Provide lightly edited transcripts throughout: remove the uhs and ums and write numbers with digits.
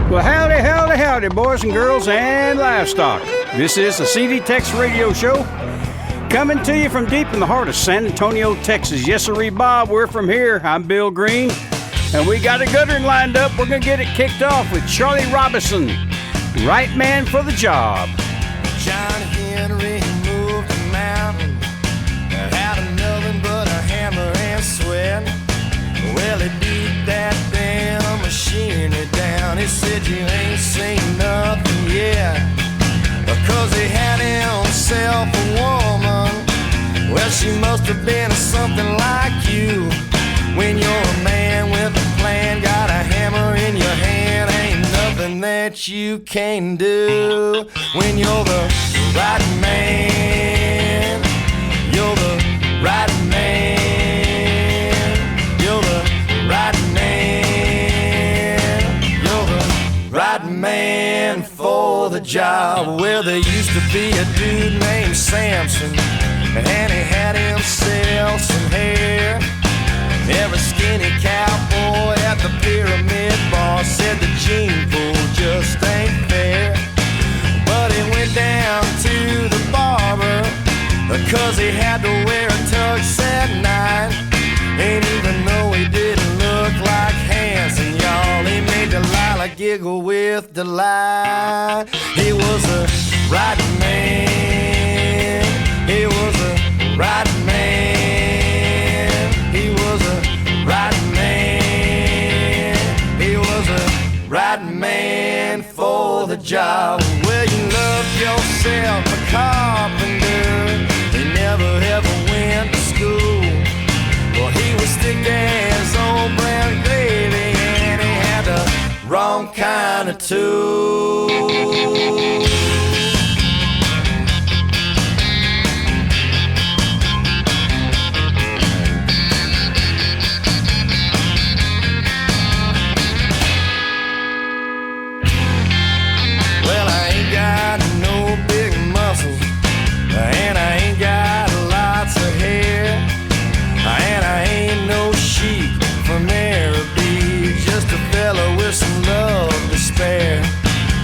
Well, howdy, howdy, howdy, boys and girls and livestock. This is the TEX radio show, coming to you from deep in the heart of San Antonio, Texas. Yes, sirree, Bob, we're from here. I'm Bill Green, and we got a good one lined up. We're going to get it kicked off with Charlie Robinson, Right Man for the Job. John Henry moved a mountain, had nothing but a hammer and sweat. Well, he beat that damn machinery down. He said, you ain't seen nothing yet, because he had himself a woman. Well, she must have been something like you. When you're a man with a plan, got a hammer in your hand, ain't nothing that you can do. When you're the right man, you're the right man. You're the right man. You're the right man for the job. Well, there used to be a dude named Samson, and he had himself some hair. Every skinny cowboy at the pyramid bar said the gene pool just ain't fair. But he went down to the barber, because he had to wear a tux at night. And even though he didn't look like Hanson, y'all, he made Delilah giggle with delight. He was a right man. He was a right man. He was a right man. He was a right man for the job. Well, you loved yourself a carpenter. He never ever went to school. Well, he was thick as old brown gravy, and he had the wrong kind of tool. Well, I ain't got no big muscles, and I ain't got lots of hair, and I ain't no sheik from Araby, just a fella with some love to spare.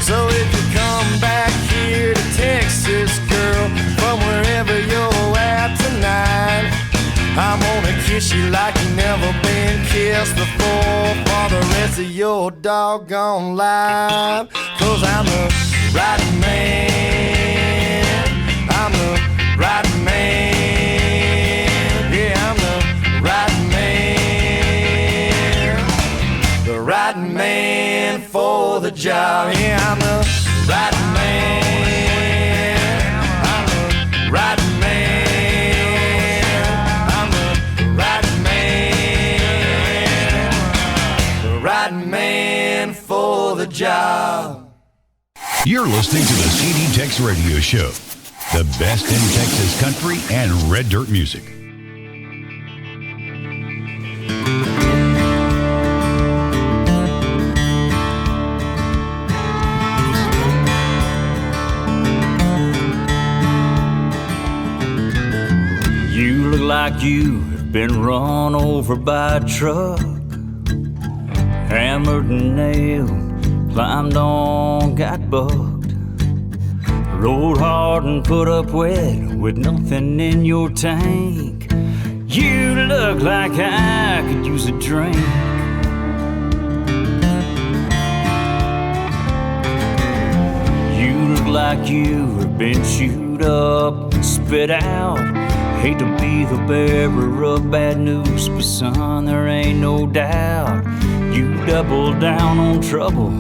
So if you come back here to Texas, girl, from wherever you're at tonight, I'm gonna kiss you like you never been kissed before for the rest of your doggone life. 'Cause I'm the right man. I'm the right man. Yeah, I'm the right man. The right man for the job. Yeah, I'm the right man. I'm the right man. I'm the right man. The right man for the job. You're listening to the TEX radio show, the best in Texas country and red dirt music. You look like you've been run over by a truck, hammered and nailed, climbed on, got bucked, rode hard and put up with nothing in your tank. You look like I could use a drink. You look like you've been chewed up and spit out. Hate to be the bearer of bad news, but son, there ain't no doubt you doubled down on trouble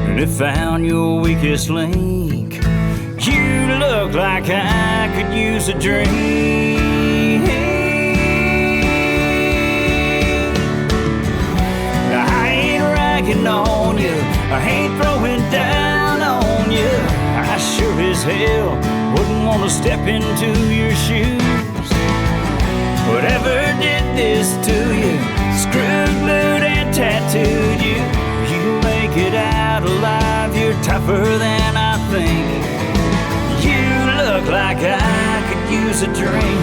and it found your weakest link. You look like I could use a drink. I ain't ragging on you, I ain't throwing down on you. I sure as hell wouldn't want to step into your shoes. Whatever did this to you, screwed, glued, and tattooed you, you make it out alive, you're tougher than I think. You look like I could use a drink.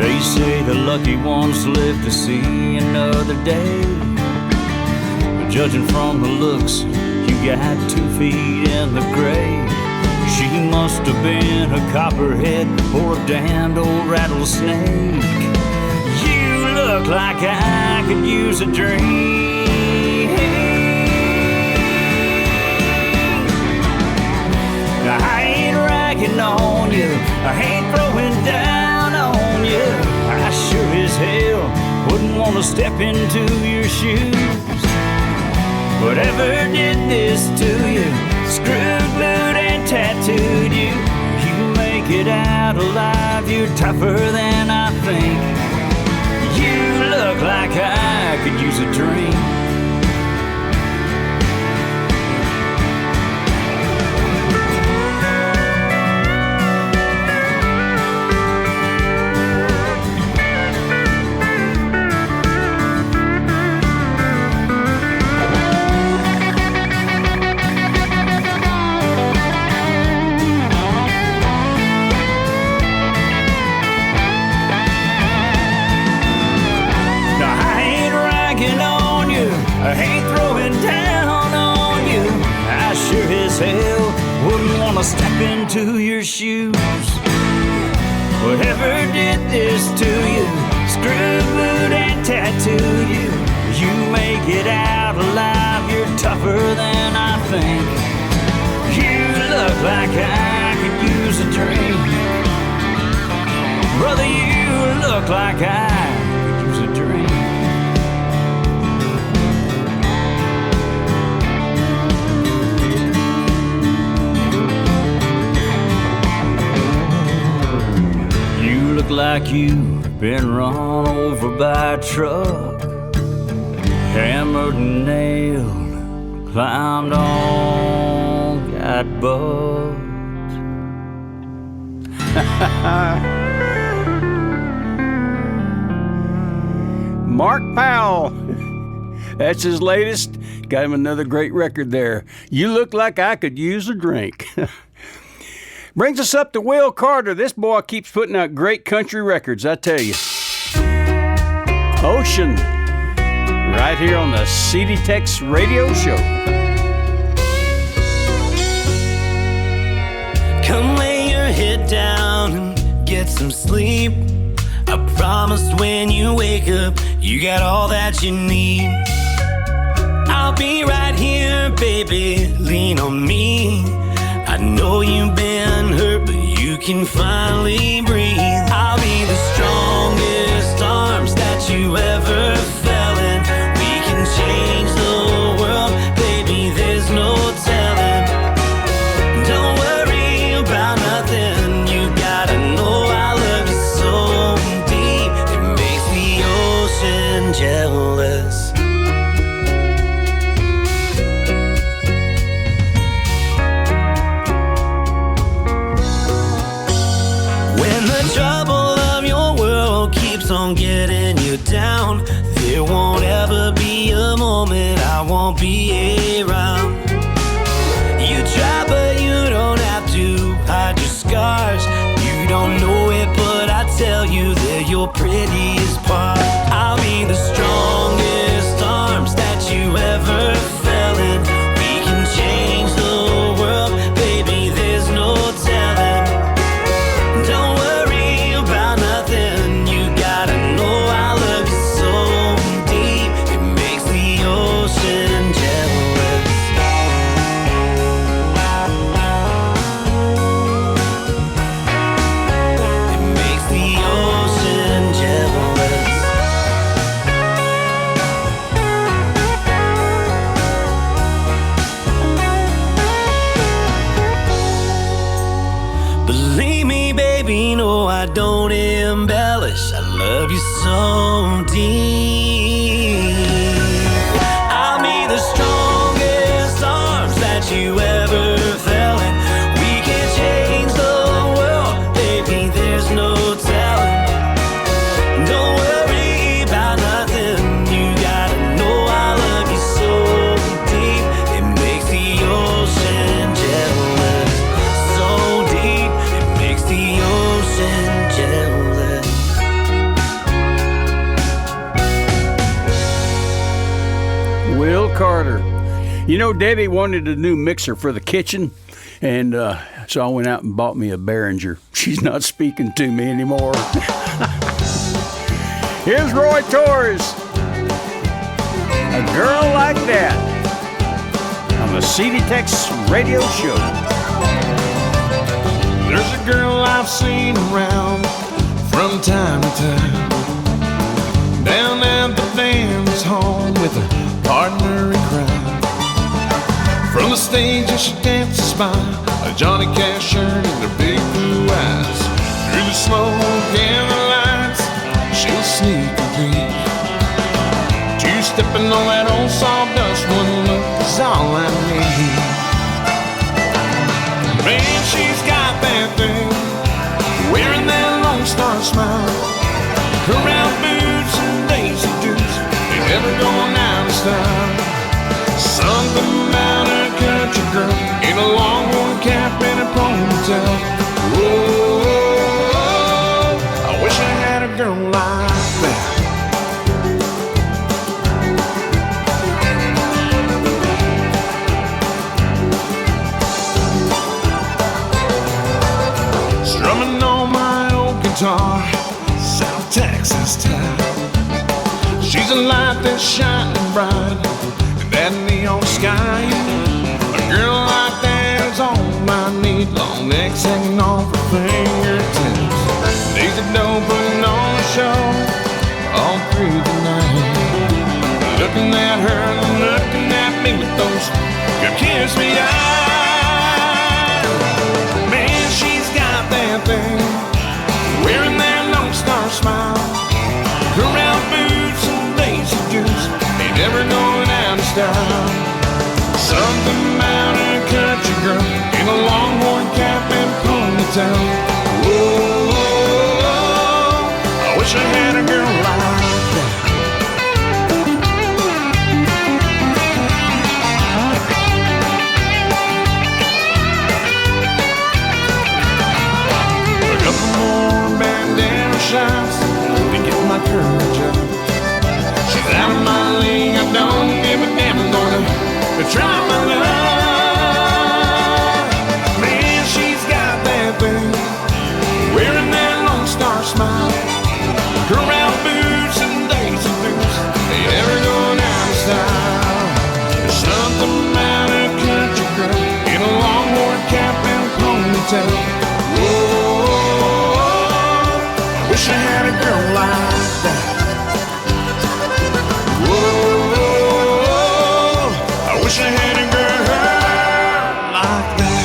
They say the lucky ones live to see another day. But judging from the looks, you got 2 feet in the grave. She must have been a copperhead or a damned old rattlesnake. You look like I could use a drink. I ain't ragging on you, I ain't throwing down on you. I sure as hell wouldn't want to step into your shoes. Whatever did this to you, screwed, glued, and tattooed you, you make it out alive, you're tougher than I think. You look like I could use a drink. I ain't throwing down on you. I sure as hell wouldn't want to step into your shoes. Whatever did this to you, screwed, glued, and tattooed you, you make it out alive, you're tougher than I think. You look like I could use a drink. Brother, you look like I could use a drink. Look like you've been run over by a truck, hammered and nailed, climbed on, got bugged. Mark Powell. That's his latest. Got him another great record there. You look like I could use a drink. Brings us up to Will Carter. This boy keeps putting out great country records, I tell you. Ocean, right here on the CD Tex Radio Show. Come lay your head down and get some sleep. I promise when you wake up, you got all that you need. I'll be right here, baby, lean on me. I know you've been hurt, but you can finally breathe. I'll be the strongest arms that you ever felt in. We can change the world, baby, there's no telling. Don't worry about nothing, you gotta know I love you so deep. It makes the ocean jealous. On getting you down, there won't ever be a moment I won't be around. You try but you don't have to hide your scars. You don't know it but I tell you they're your prettiest part. I'll be the strongest arms that you ever felt in. We can change the world, baby, there's no telling. Don't worry about nothing, you gotta know I love you so deep. It makes the ocean jealous. It makes the ocean jealous. Believe me, baby, no, I don't embellish. I love you so deep. I'll be the strongest arms that you ever felt in. We can change the world, baby, there's no telling. Don't worry about nothing, you gotta know I love you so deep. It makes the ocean jealous. So deep, it makes the ocean jealous. Carter. You know, Debbie wanted a new mixer for the kitchen, and so I went out and bought me a Behringer. She's not speaking to me anymore. Here's Roy Torres. A Girl Like That on the CD Tex Radio Show. There's a girl I've seen around from time to time, down at the dance hall with a partner in crime. From the stage as she dances by, a Johnny Cash shirt and her big blue eyes. Through the smoke and the lights, she'll sneak and peek. Two-stepping on that old sawdust, one look is all I need. Man, she's got that thing, wearing that Lone Star smile. Her round boots and lazy boots, they never going out of style. Something about her country girl in a longhorn cap and a ponytail. Whoa, I wish I had a girl like that. Strumming on my old guitar, South Texas time. She's a light that's shining bright in that neon sky. A girl like that is all I need. Long necks hanging off her fingertips. Days of dough putting on a show all through the night. Looking at her and looking at me with those good kiss me eyes. Man, she's got that thing, wearing that Lone Star smile. Her round boots and lazy boots, they never going out of style. Something about a country girl in a longhorn cap and ponytail. Whoa, I wish I had a girl like that. A couple more bandana shots to get my courage up. She's out of my league, I don't give a damn. I'm gonna try my luck. Man, she's got that thing, wearing that Lone Star smile. Her round boots and daisy boots, they never going out of style. There's something about a country girl in a longhorn cap and ponytail. Whoa, I wish I had a girl like that. Whoa, I wish I had a girl like that.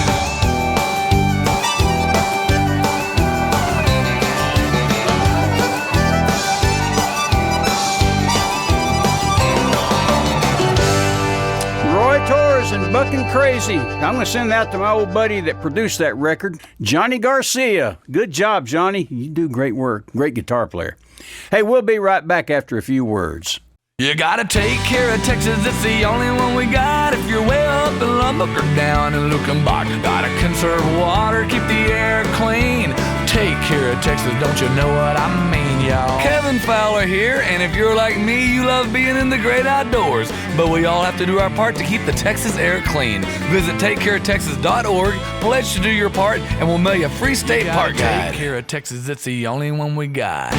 Roy Torres and Buckin' Crazy. I'm going to send that to my old buddy that produced that record, Johnny Garcia. Good job, Johnny. You do great work. Great guitar player. Hey, we'll be right back after a few words. You gotta take care of Texas, it's the only one we got. If you're way up in Lubbock or down in Lukenbach, you gotta conserve water, keep the air clean. Take care of Texas, don't you know what I mean, y'all? Kevin Fowler here, and if you're like me, you love being in the great outdoors. But we all have to do our part to keep the Texas air clean. Visit TakeCareOfTexas.org, pledge to do your part, and we'll mail you a free state park guide. Take care of Texas, it's the only one we got.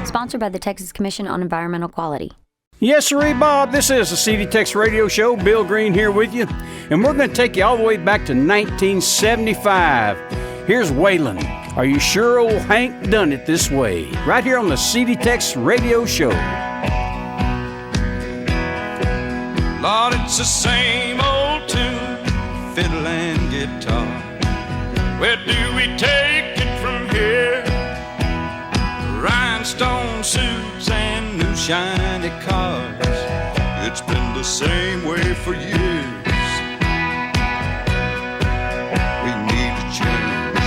Sponsored by the Texas Commission on Environmental Quality. Yes, sirree, Bob. This is the CD Tex Radio Show. Bill Green here with you. And we're going to take you all the way back to 1975. Here's Waylon. Are you sure old Hank done it this way? Right here on the CD Tex Radio Show. Lord, it's the same old tune, fiddle and guitar. Where do we take it from here? Rhinestone suits and new shiny cars. It's been the same way for years. We need to change.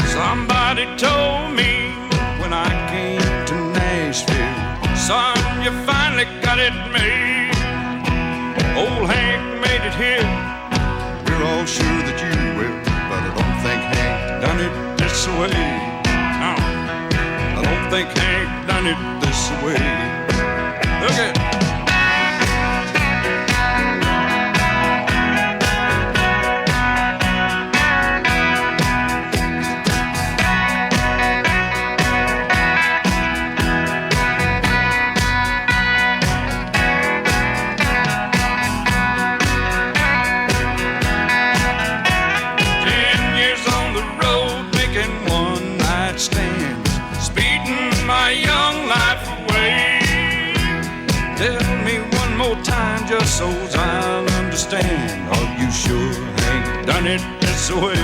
Somebody told me when I came to Nashville, son, you finally got it made. Old Hank made it here. We're all sure that you will, but I don't think Hank done it this way. No, I don't think Hank done it this way. Look at it. 10 years on the road, making one-night stands, speeding my young life away. Tell me one more time, just so I'll understand. Are you sure Hank done it this way?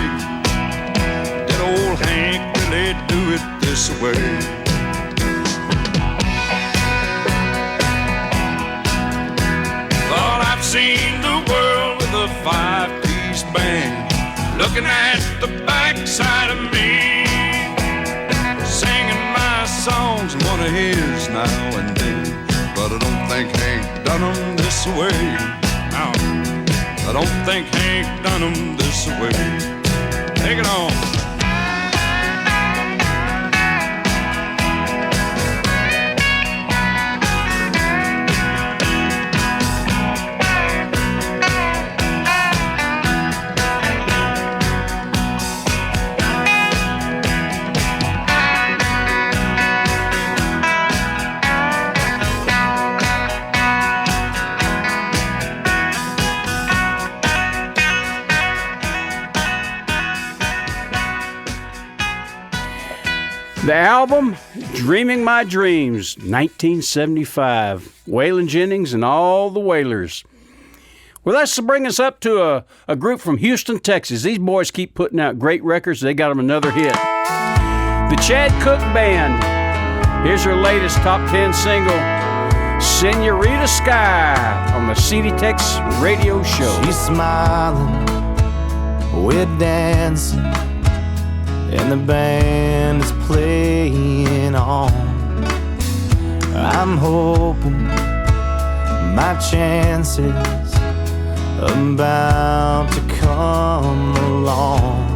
Did old Hank really do it this way? Thought I've seen the world with a five-piece band, looking at the backside of me, singing my songs and one of his now and then. But I don't think Hank done 'em this way. No, I don't think Hank done 'em this way. Take it on. The album, Dreaming My Dreams, 1975. Waylon Jennings and all the Wailers. Well, that's to bring us up to a group from Houston, Texas. These boys keep putting out great records. They got them another hit. The Cooke Band. Here's her latest top 10 single, Senorita Sky, on the CD Tex radio show. She's smiling, we're dancing, and the band is playing on. I'm hoping my chances about to come along.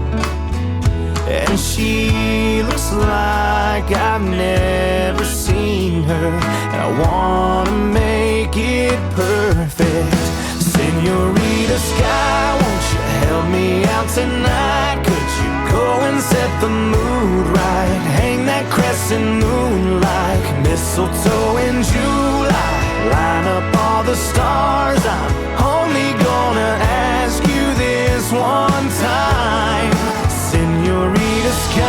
And she looks like I've never seen her, and I wanna make it perfect. Senorita Sky, won't you help me out tonight? Could you go and set the mood right? Hang that crescent moon like mistletoe in July. Line up all the stars, I'm only gonna ask you this one time. Senorita Sky,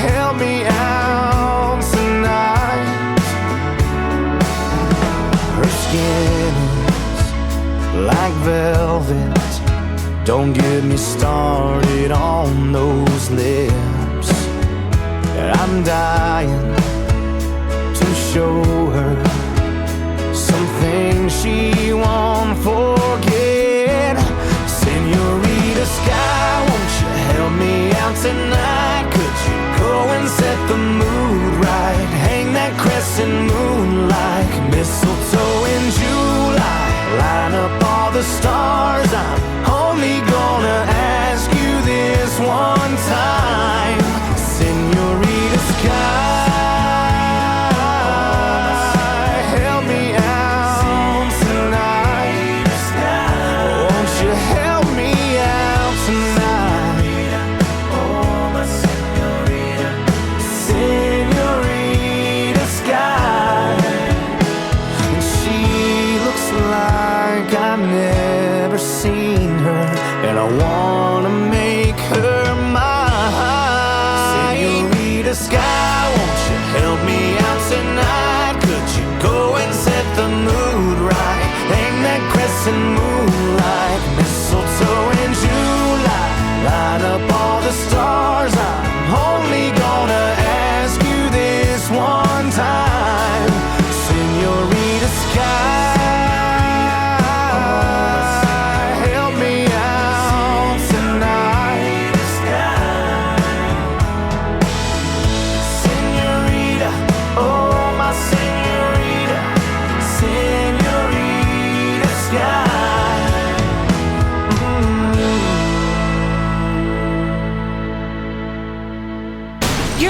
help me out tonight. Her skin is like velvet, don't get me started on those lips. I'm dying to show her something she won't forget. Senorita Sky, won't you help me out tonight? Could you go and set the mood right? Hang that crescent moon like mistletoe in July. Line up all the stars, I'm only gonna ask you this one time. Senorita Sky, help me out tonight. Won't you help me out tonight? Senorita Sky, and she looks like I've never seen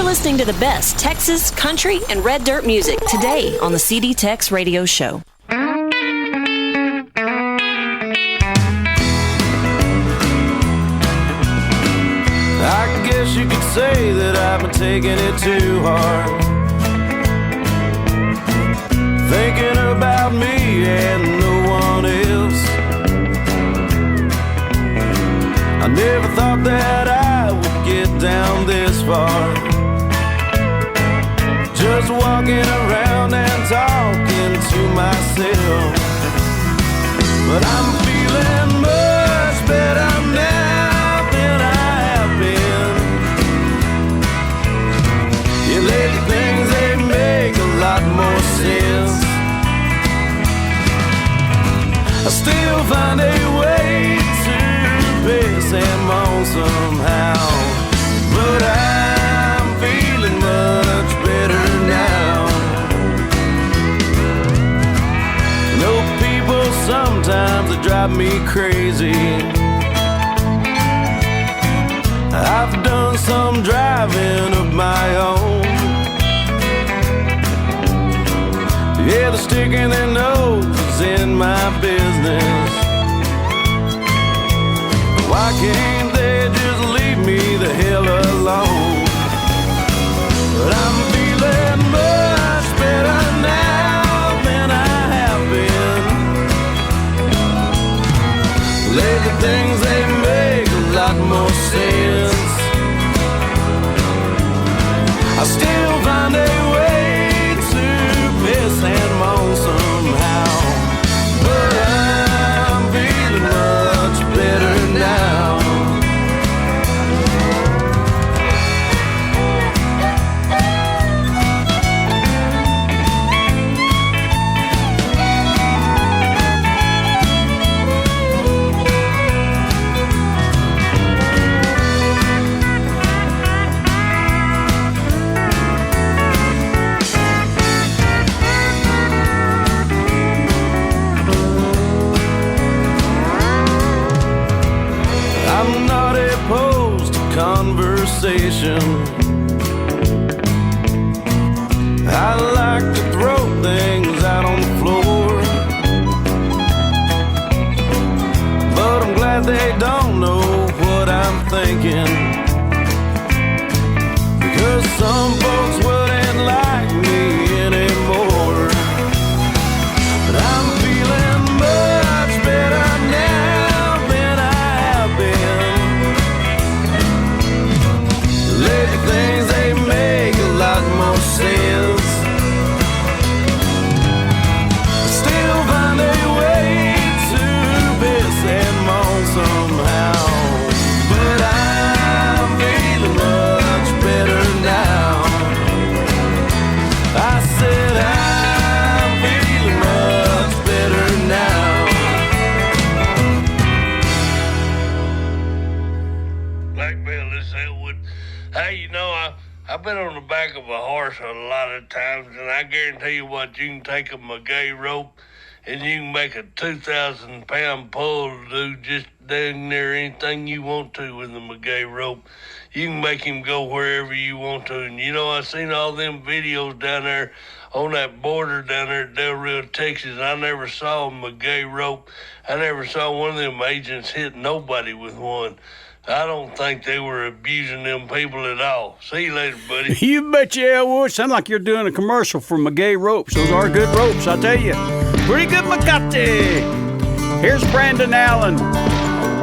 listening to the best Texas, country, and red dirt music today on the CD Tex Radio Show. I guess you could say that I've been taking it too hard, thinking about me and no one else. I never thought that I would get down this far, just walking around and talking to myself. But I'm feeling much better now than I have been. Yeah, lately things, they make a lot more sense. I still find a way to piss him on somehow, but I'm feeling much better now. No, people sometimes they drive me crazy. I've done some driving of my own. Yeah, they're sticking their noses in my business. Why can't they just leave me the hell alone? But I'm feeling much better now than I have been. Lately things, they make a lot more sense. I still find a way to piss and moan somehow, but I'm feeling much better now. I'm not opposed to conversation. I like to throw things out on the floor, but I'm glad they don't know what I'm thinking, because some folks wouldn't like me anymore. But I'm feeling much better now than I have been. Lately things, they make a lot more sense. Still find a way to piss and moan somehow, but I'm feeling much better now. I said I'm feeling much better now. Black Bill, this Elwood. Hey, you know, I've been on the back of a horse a lot of times, and I guarantee you what, you can take a McKay rope and you can make a 2,000-pound pull do just dang near anything you want to with the McKay rope. You can make him go wherever you want to. And you know, I seen all them videos down there on that border down there at Del Rio, Texas, and I never saw a McKay rope. I never saw one of them agents hit nobody with one. I don't think they were abusing them people at all. See you later, buddy. You bet you, Elwood. Sound like you're doing a commercial for McKay ropes. Those are good ropes, I tell you. Pretty good McCarthy. Here's Brandon Allen.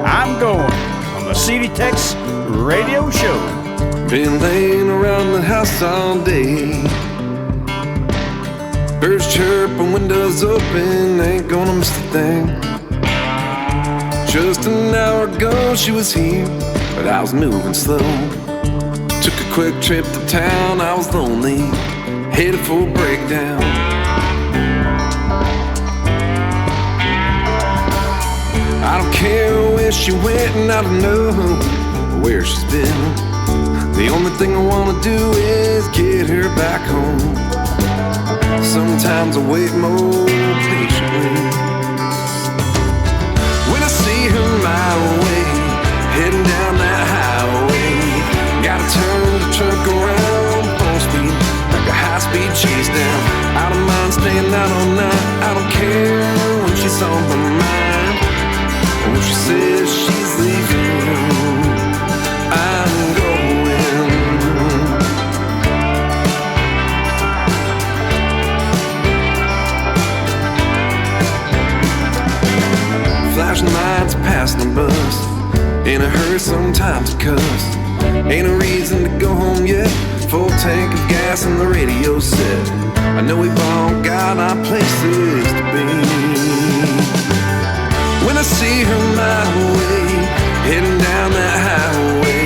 I'm going on the CD Tex Radio Show. Been laying around the house all day. Birds chirping, windows open, ain't gonna miss a thing. Just an hour ago she was here, but I was moving slow. Took a quick trip to town, I was lonely, headed for a breakdown. I don't care where she went and I don't know where she's been. The only thing I wanna do is get her back home. Sometimes I wait more patiently. When I see her my way, heading down that highway, gotta turn the truck around time to cuss. Ain't a reason to go home yet. Full tank of gas and the radio set. I know we've all got our places to be. When I see her my way, heading down that highway,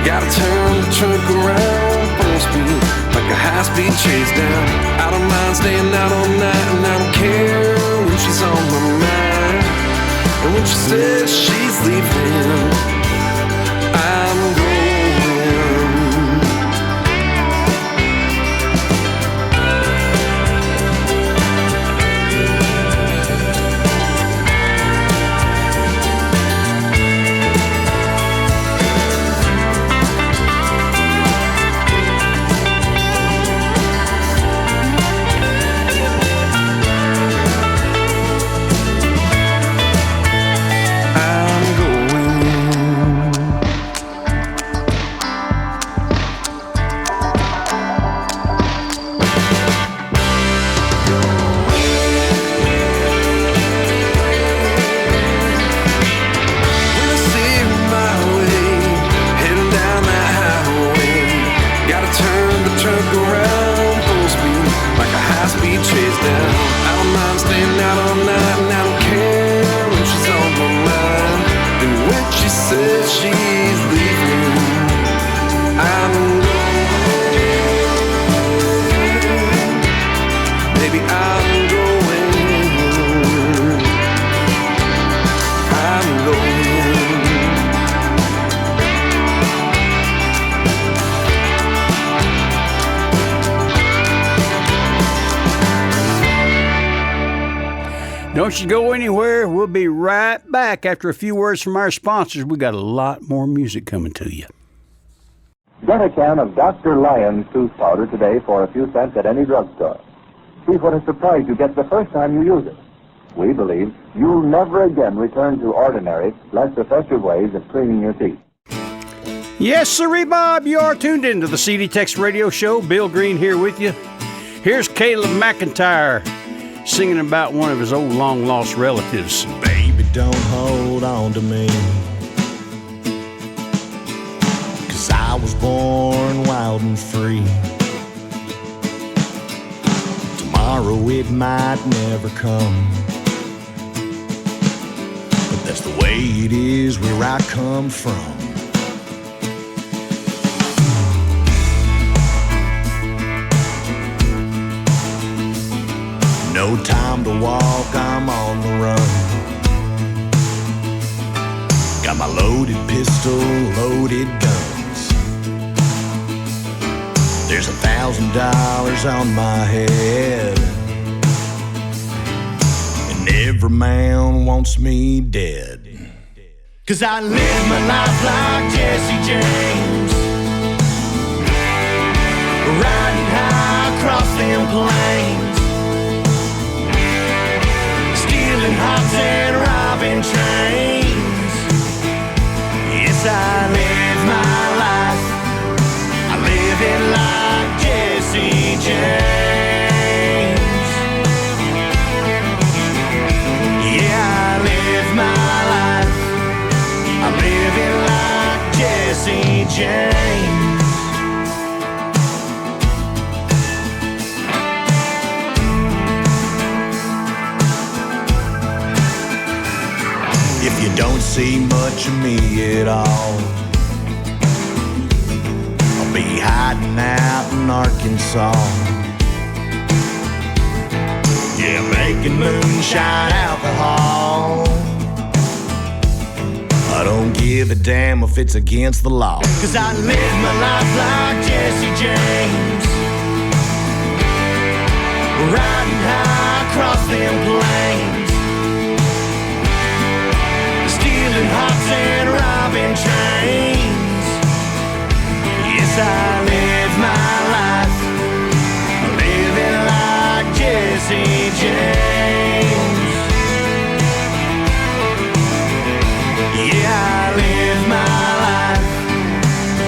gotta turn the trunk around full speed, like a high-speed chase down. I don't mind staying out all night, and I don't care when she's on my mind. And when she says she's leaving, I'm going. Don't you go anywhere. We'll be right back after a few words from our sponsors. We got a lot more music coming to you. Get a can of Dr. Lyon's tooth powder today for a few cents at any drugstore. See what a surprise you get the first time you use it. We believe you'll never again return to ordinary, less effective ways of cleaning your teeth. Yes, sirree, Bob. You are tuned into the CD Tex Radio Show. Bill Green here with you. Here's Kaleb McIntire singing about one of his old long-lost relatives. Baby, don't hold on to me, 'cause I was born wild and free. Tomorrow it might never come, but that's the way it is where I come from. No time to walk, I'm on the run. Got my loaded pistol, loaded guns. There's $1,000 on my head, and every man wants me dead. 'Cause I live my life like Jesse James, riding high across them plains, stealing hops and robbing trains. Yes, I live my life, I live it like Jesse James. Yeah, I live my life, I live it like Jesse James. If you don't see much of me at all, I'll be hiding out in Arkansas. Yeah, making moonshine alcohol. I don't give a damn if it's against the law, 'cause I live my life like Jesse James, riding high across them plains, stealing hops and robbing trains. Yes, I live my life, I live it like Jesse James. Yeah, I live my life,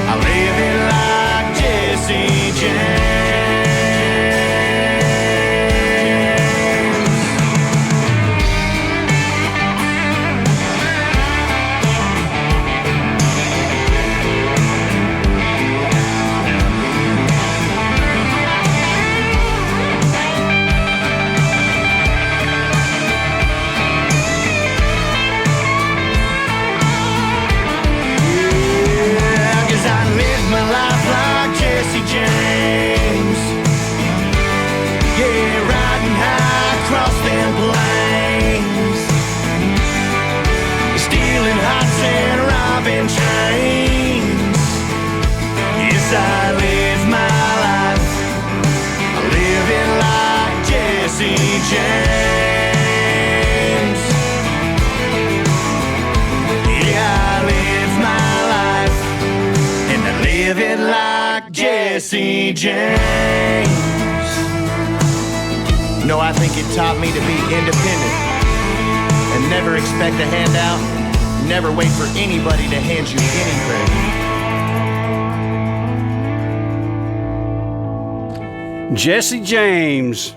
I live it like Jesse James. James. Yeah, I live my life, and I live it like Jesse James. No, I think it taught me to be independent and never expect a handout, never wait for anybody to hand you anything. Jesse James.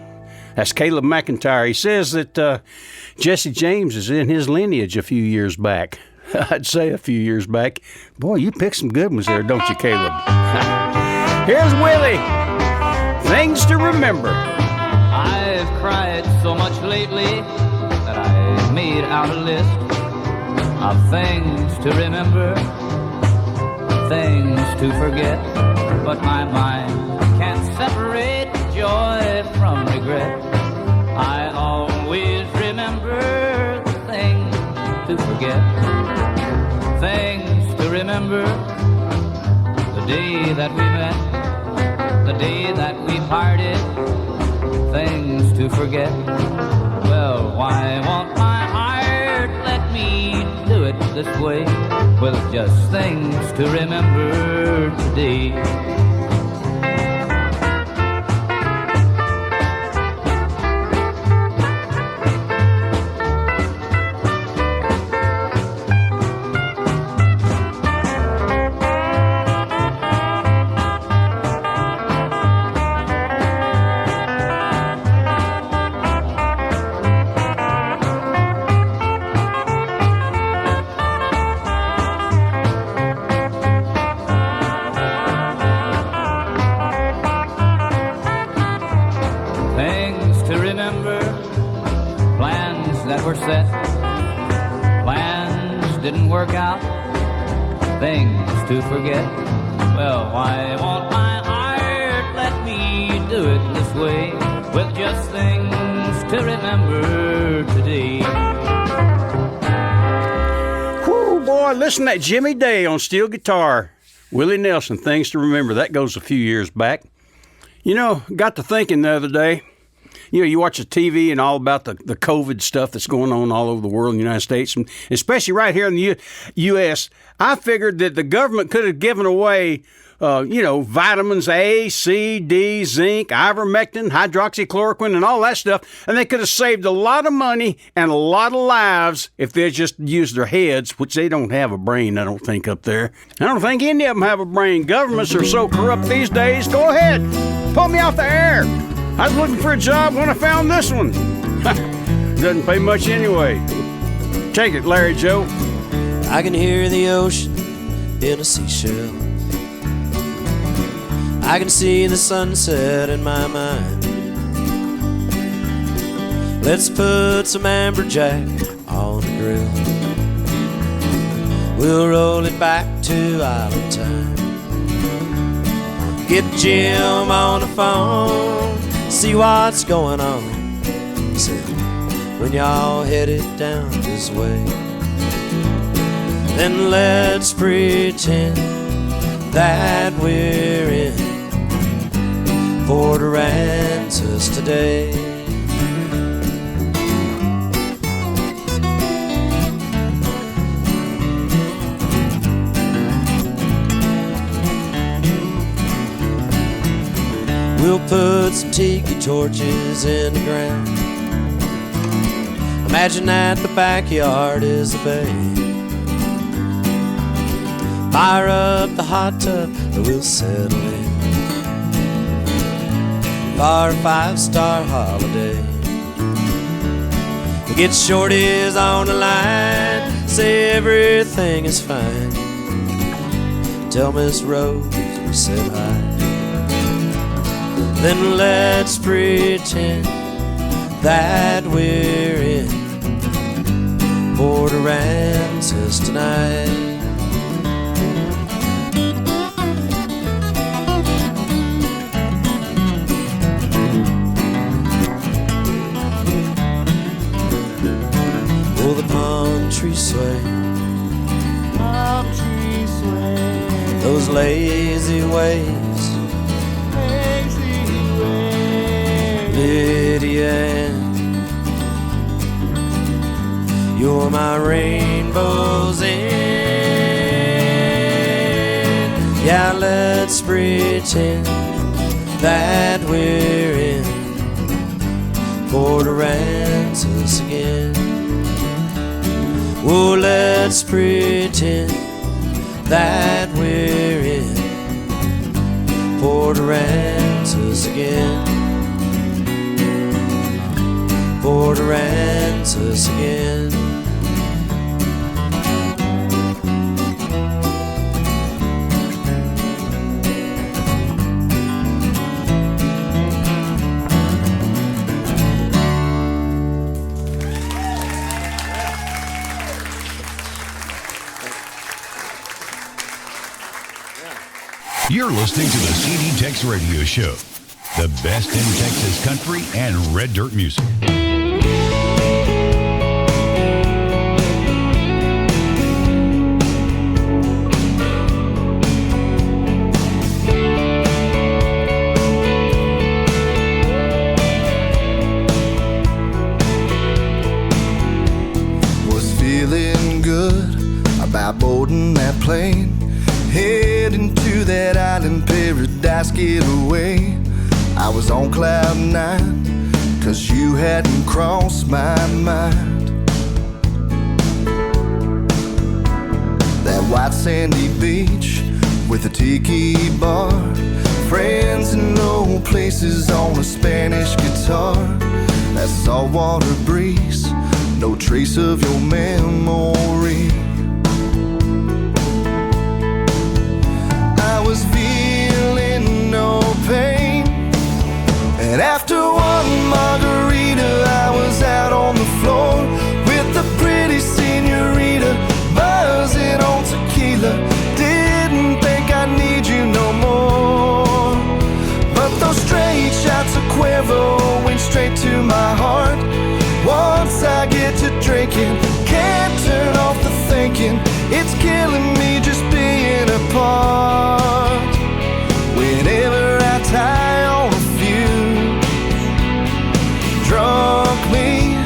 That's Kaleb McIntire. He says that Jesse James is in his lineage a few years back. I'd say a few years back. Boy, you picked some good ones there, don't you, Kaleb? Here's Willie. Things to remember. I've cried so much lately that I made out a list of things to remember, things to forget, but my mind can't separate joy from regret. I always remember the things to forget, things to remember, the day that we met, the day that we parted, things to forget. Well, why won't my heart let me do it this way? Well, just things to remember today. To forget. Well, why won't my heart let me do it this way? With just things to remember today. Whoo, boy, listen to that Jimmy Day on steel guitar. Willie Nelson, Things to Remember. That goes a few years back. You know, got to thinking the other day. You know, you watch the TV and all about the COVID stuff that's going on all over the world in the United States, and especially right here in the U.S., I figured that the government could have given away, vitamins A, C, D, zinc, ivermectin, hydroxychloroquine, and all that stuff, and they could have saved a lot of money and a lot of lives if they just used their heads, which they don't have a brain, I don't think, up there. I don't think any of them have a brain. Governments are so corrupt these days. Go ahead, pull me off the air. I was looking for a job when I found this one. Doesn't pay much anyway. Take it, Larry Joe. I can hear the ocean in a seashell. I can see the sunset in my mind. Let's put some amberjack on the grill. We'll roll it back to island time. Get Jim on the phone, see what's going on. Said, when y'all headed down this way, then let's pretend that we're in Port Aransas today. We'll put some tiki torches in the ground. Imagine that the backyard is the bay. Fire up the hot tub and we'll settle in for a 5-star holiday. We get shorties on the line, say everything is fine. Tell Miss Rose we said hi. Then let's pretend that we're in Port Aransas tonight. Oh, the palm trees sway, those lazy ways. Lydia and You're my rainbow's end. Yeah, let's pretend that we're in Port Aransas again. Oh, let's pretend that we're in Port Aransas again. Port Aransas again. You're listening to the CD Tex Radio Show, the best in Texas country and red dirt music. Was feeling good about boarding that plane, heading to that island paradise getaway. I was on cloud nine, 'cause you hadn't crossed my mind. That white sandy beach with a tiki bar, friends in low places on a Spanish guitar. That saltwater breeze, no trace of your memory. I was feeling no pain, and after one margarita I was out on the floor with the pretty senorita, buzzing on tequila. Didn't think I'd need you no more, but those straight shots of Cuervo went straight to my heart. Once I get to drinking, can't turn off the thinking. It's killing me just being apart. Whenever I tie on a few, drunk me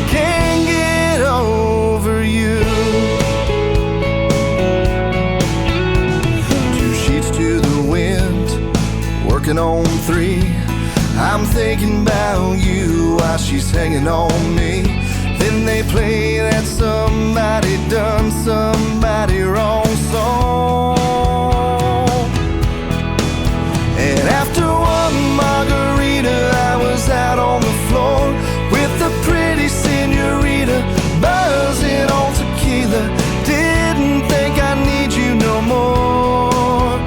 can't get over you. 2 sheets to the wind, working on 3. I'm thinking about you while she's hanging on me. Then they play that somebody done somebody wrong song. And after one margarita I was out on the floor with the pretty senorita, buzzing on tequila. Didn't think I need you no more,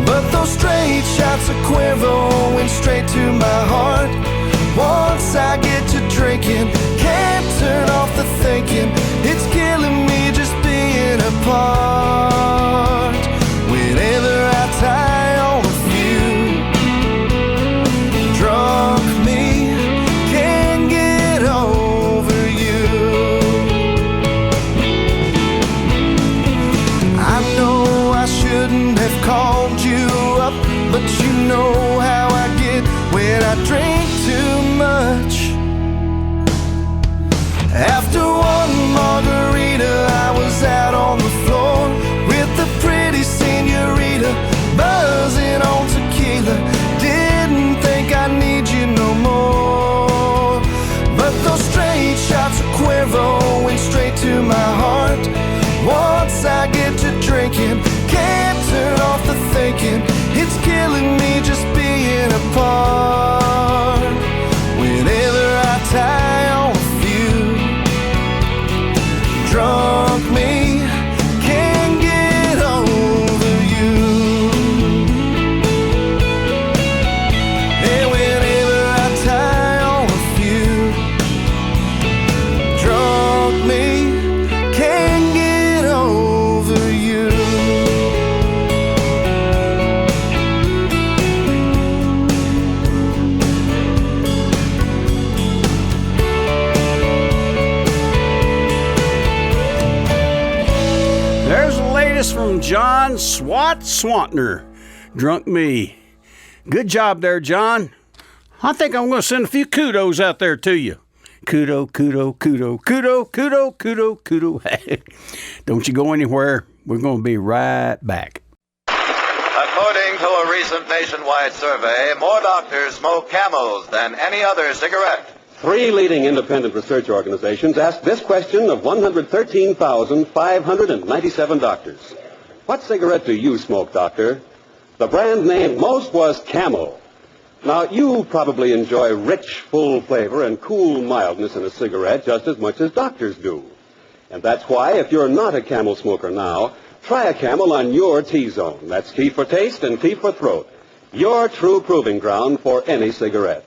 but those straight shots of Cuervo went straight to my heart. Once I get to drinking, can't turn off the thinking. It's killing me just being apart. Whenever I tie on a few, drunk me can't get over you. I know I shouldn't have called you up, but you know how I get when I drink too much. After one margarita I was out on the floor with the pretty senorita, buzzing on tequila. Didn't think I need you no more, but those straight shots of Cuervo went straight to my heart. Once I get to drinking, can't turn off the thinking. It's killing me just being apart. Whenever I tie on a few, drunk me can't get over you. And whenever I tie on a few, drunk me can't get over you. From John Swantner, Drunk Me. Good job there, John. I think I'm going to send a few kudos out there to you. Kudo, kudo, kudo, kudo, kudo, kudo, kudo. Don't you go anywhere. We're going to be right back. According to a recent nationwide survey, more doctors smoke Camels than any other cigarette. 3 leading independent research organizations asked this question of 113,597 doctors. What cigarette do you smoke, doctor? The brand named most was Camel. Now, you probably enjoy rich, full flavor and cool mildness in a cigarette just as much as doctors do. And that's why, if you're not a Camel smoker now, try a Camel on your T-Zone. That's T for taste and T for throat. Your true proving ground for any cigarette.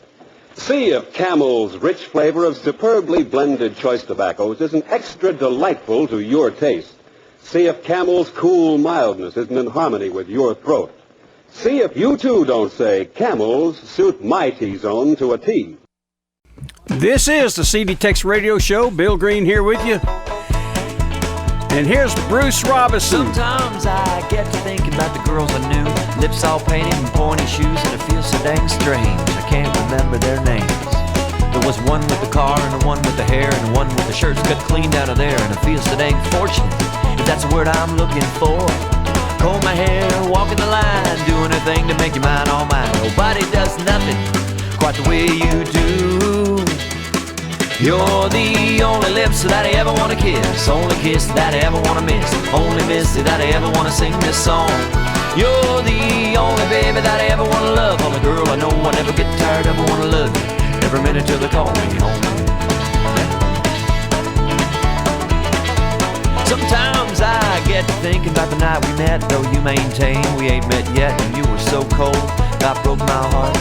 See if Camel's rich flavor of superbly blended choice tobaccos isn't extra delightful to your taste. See if Camel's cool mildness isn't in harmony with your throat. See if you, too, don't say, Camels suit my T-Zone to a T. This is the CD Tex Radio Show. Bill Green here with you. And here's Bruce Robinson. Sometimes I get to thinking about the girls I knew. Lips all painted and pointy shoes, and it feels so dang strange. I can't remember their names. There was one with the car, and the one with the hair, and the one with the shirts cut clean down to there, and I feel so dang fortunate, if that's the word I'm looking for. Comb my hair, walking the line, doing a thing to make you mine all mine. Nobody does nothing quite the way you do. You're the only lips that I ever want to kiss, only kiss that I ever want to miss, only miss that I ever want to sing this song. You're the only baby that I ever want to love, only girl I know I never get tired of, I want to love you every minute till they call me home. Sometimes I get to thinking about the night we met, though you maintain we ain't met yet, and you were so cold, that broke my heart.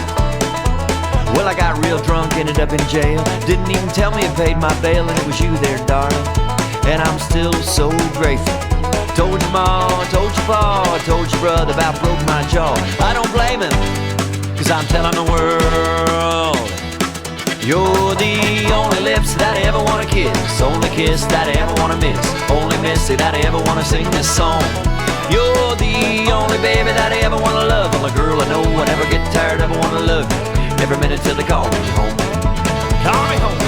Well, I got real drunk, ended up in jail, didn't even tell me you paid my bail, and it was you there, darling, and I'm still so grateful. Told your ma, told your pa, told your brother about broke my jaw. I don't blame him, 'cause I'm telling the world, you're the only lips that I ever want to kiss, only kiss that I ever want to miss, only miss that I ever want to sing this song. You're the only baby that I ever want to love, only girl I know I never get tired of, I want to love you every minute till they call me home. Call me home.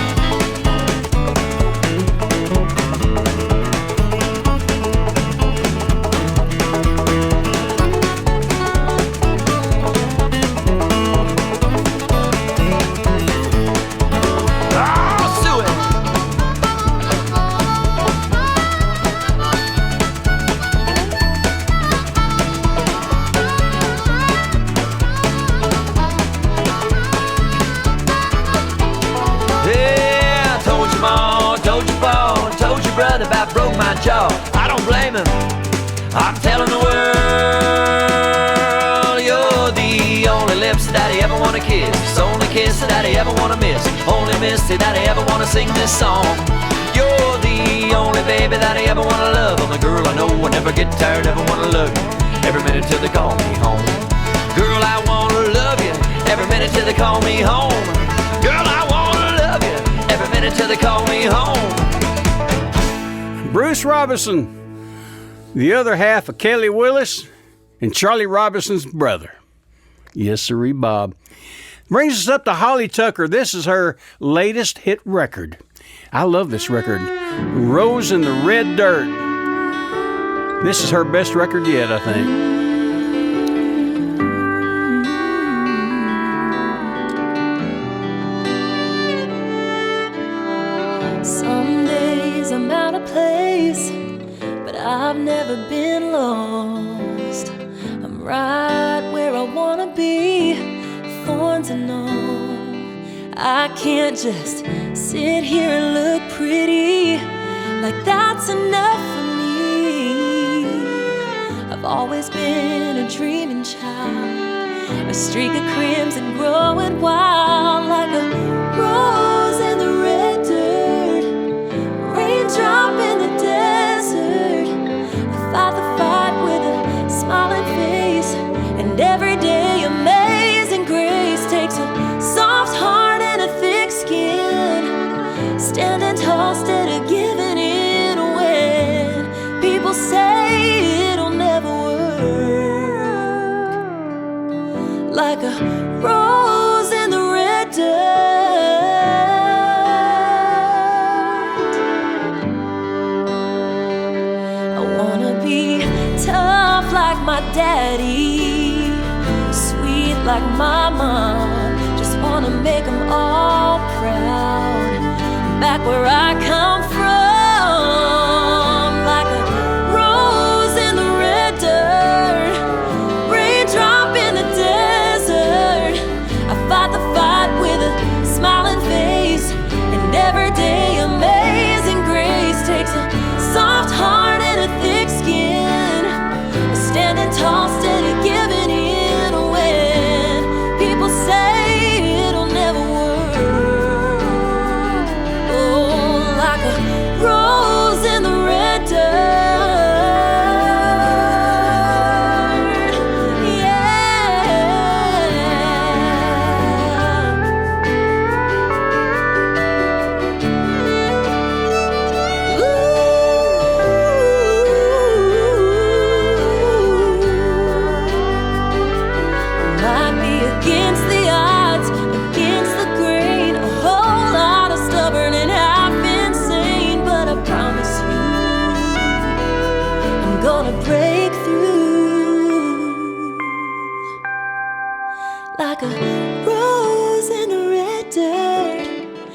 About broke my jaw, I don't blame him, I'm telling the world, you're the only lips that I ever want to kiss, only kiss that I ever want to miss, only miss that I ever want to sing this song. You're the only baby that I ever want to love, only girl I know I never get tired of, I want to love you every minute till they call me home. Girl, I want to love you every minute till they call me home. Girl, I want to love you every minute till they call me home. Bruce Robinson, the other half of Kelly Willis and Charlie Robinson's brother. Yes, sirree, Bob. Brings us up to Holly Tucker. This is her latest hit record. I love this record. Rose in the Red Dirt. This is her best record yet, I think. Place, but I've never been lost. I'm right where I wanna be, thorns and all. I can't just sit here and look pretty, like that's enough for me. I've always been a dreaming child, a streak of crimson growing wild, like a rose in the red dirt, raindrop in the desert. I fight the fight with a smiling face, and every day amazing grace takes a soft heart and a thick skin, standing tall instead of giving in when people say it'll never work. Like a rose in the red dirt. daddy, sweet like my mom. Just wanna make them all proud. Back where I come from, like a rose in the red dirt, raindrop in the desert. I fight the fight with a smiling face, and every day amazing grace takes a soft heart and a thick skin, standing tall, steady, giving in when people say it'll never work. Oh, like a rose in the red dirt. Yeah. Might be against the odds, against the grain, a whole lot of stubborn and half insane, but I promise you, I'm gonna break through like a rose in the red dirt,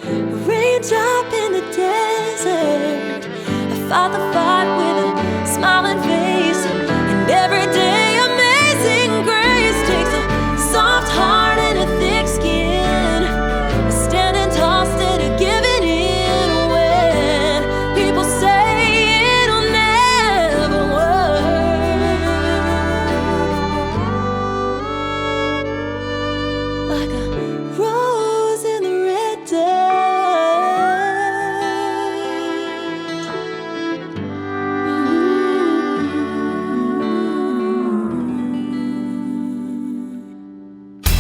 a raindrop in the desert. I fight the fight with a smiling face, and every day amazing grace takes a soft heart and a thick skin, standing tall, steady, giving in when people say it'll never work. Like a rose in the red dirt.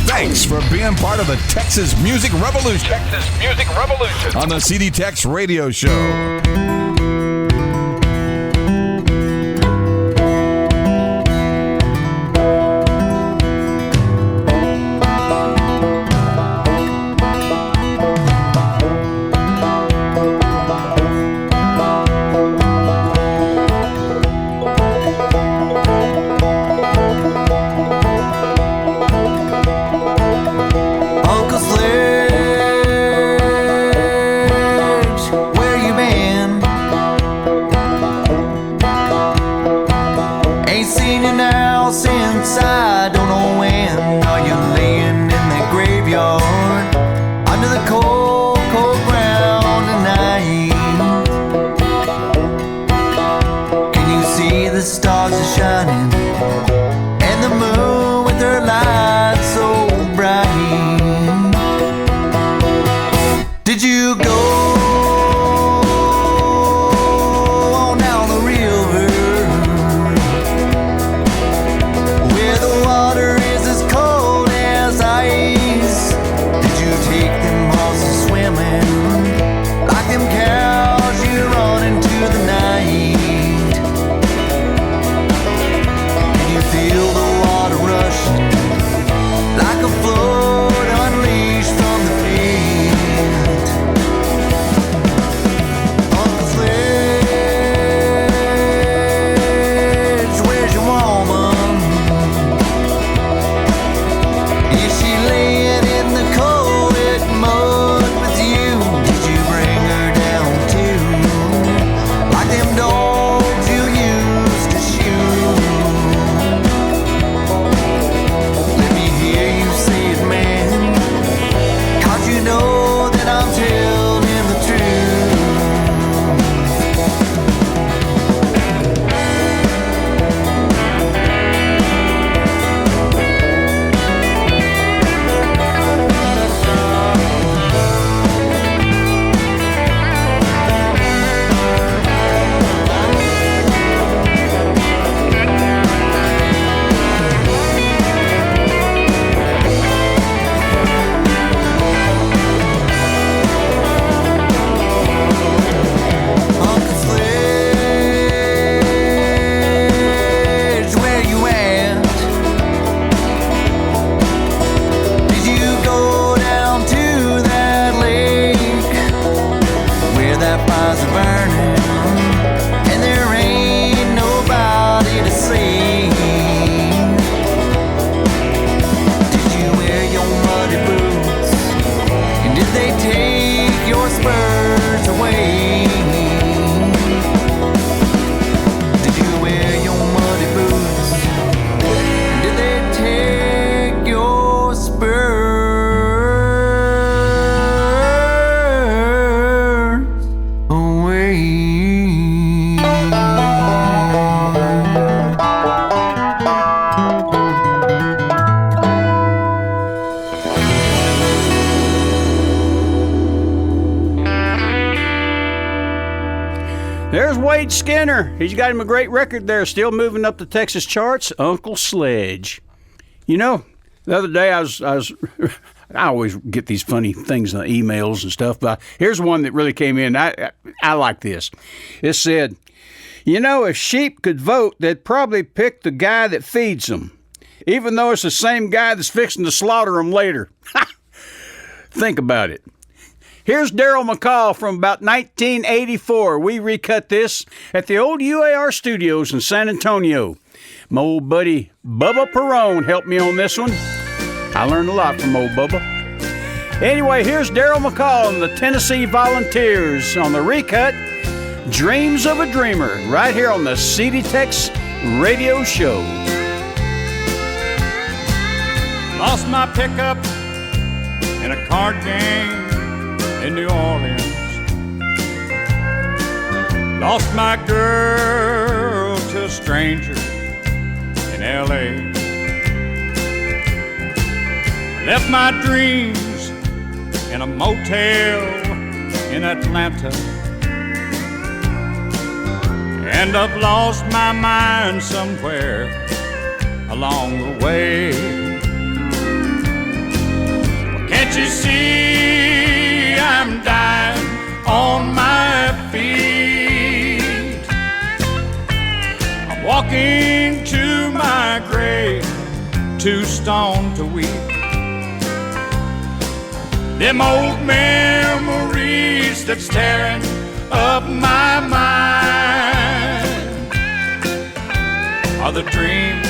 Thanks for being part of the Texas Music Revolution. Texas Music Revolution. On the CD Tex Radio Show. Uncle Sledge, where you been? Ain't seen you now since I don't know when. Are you laying in that graveyard under the cold, cold ground tonight? Can you see the stars are shining and the moon with her light so bright? Did you go on down the river where the water is as cold as Wade Skinner. He's got him a great record there, still moving up the Texas charts, Uncle Sledge. You know, the other day I always get these funny things in the emails and stuff, but here's one that really came in. I like this. It said, you know, if sheep could vote, they'd probably pick the guy that feeds them, even though it's the same guy that's fixing to slaughter them later. Think about it. Here's Daryl McCall from about 1984. We recut this at the old UAR studios in San Antonio. My old buddy Bubba Perrone helped me on this one. I learned a lot from old Bubba. Anyway, here's Daryl McCall and the Tennessee Volunteers on the recut, Dreams of a Dreamer, right here on the CD Tex Radio Show. Lost my pickup in a card game in New Orleans. Lost my girl to a stranger in L.A. Left my dreams in a motel in Atlanta. And I've lost my mind somewhere along the way. Can't you see I'm dying on my feet? I'm walking to my grave, too stoned to weep. Them old memories that's tearing up my mind are the dreams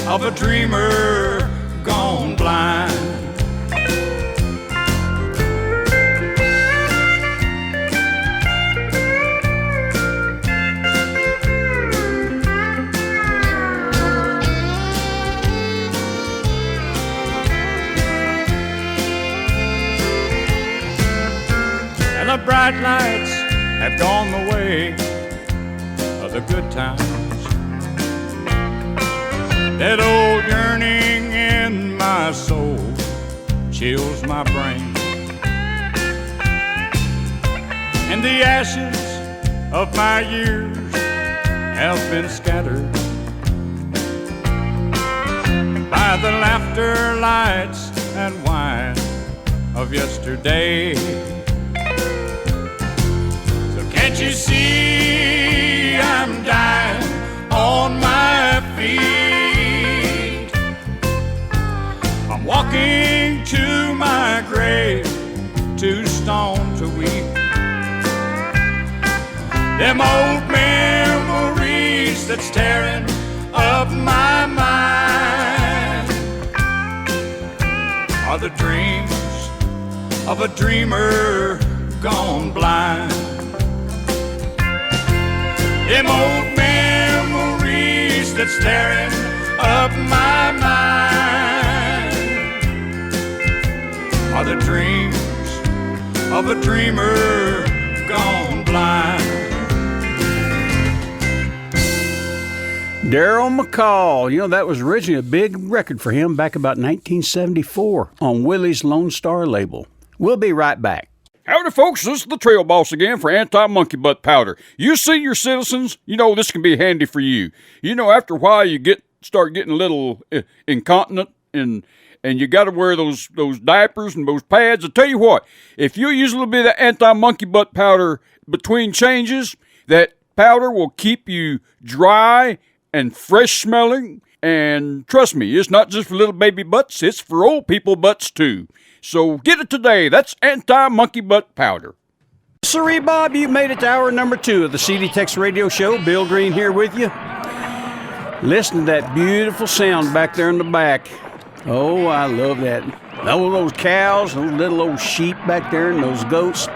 of a dreamer gone blind. The bright lights have gone the way of the good times. That old yearning in my soul chills my brain. And the ashes of my years have been scattered by the laughter, lights, and wine of yesterday. Can't you see I'm dying on my feet? I'm walking to my grave, too stoned to weep. Them old memories that's tearing up my mind are the dreams of a dreamer gone blind. Them old memories that's tearing up my mind are the dreams of a dreamer gone blind. Daryl McCall, you know, that was originally a big record for him back about 1974 on Willie's Lone Star label. We'll be right back. Howdy, folks. This is the Trail Boss again for Anti-Monkey Butt Powder. You senior citizens, you know this can be handy for you. You know, after a while, you start getting a little incontinent, and you got to wear those diapers and those pads. I'll tell you what, if you use a little bit of Anti-Monkey Butt Powder between changes, that powder will keep you dry and fresh smelling. And trust me, it's not just for little baby butts, it's for old people butts too. So get it today. That's Anti-Monkey Butt Powder. Sorry, Bob, you made it to hour number 2 of the CD Tex Radio Show. Bill Green here with you. Listen to that beautiful sound back there in the back. Oh, I love that. All those cows, those little old sheep back there, and those goats.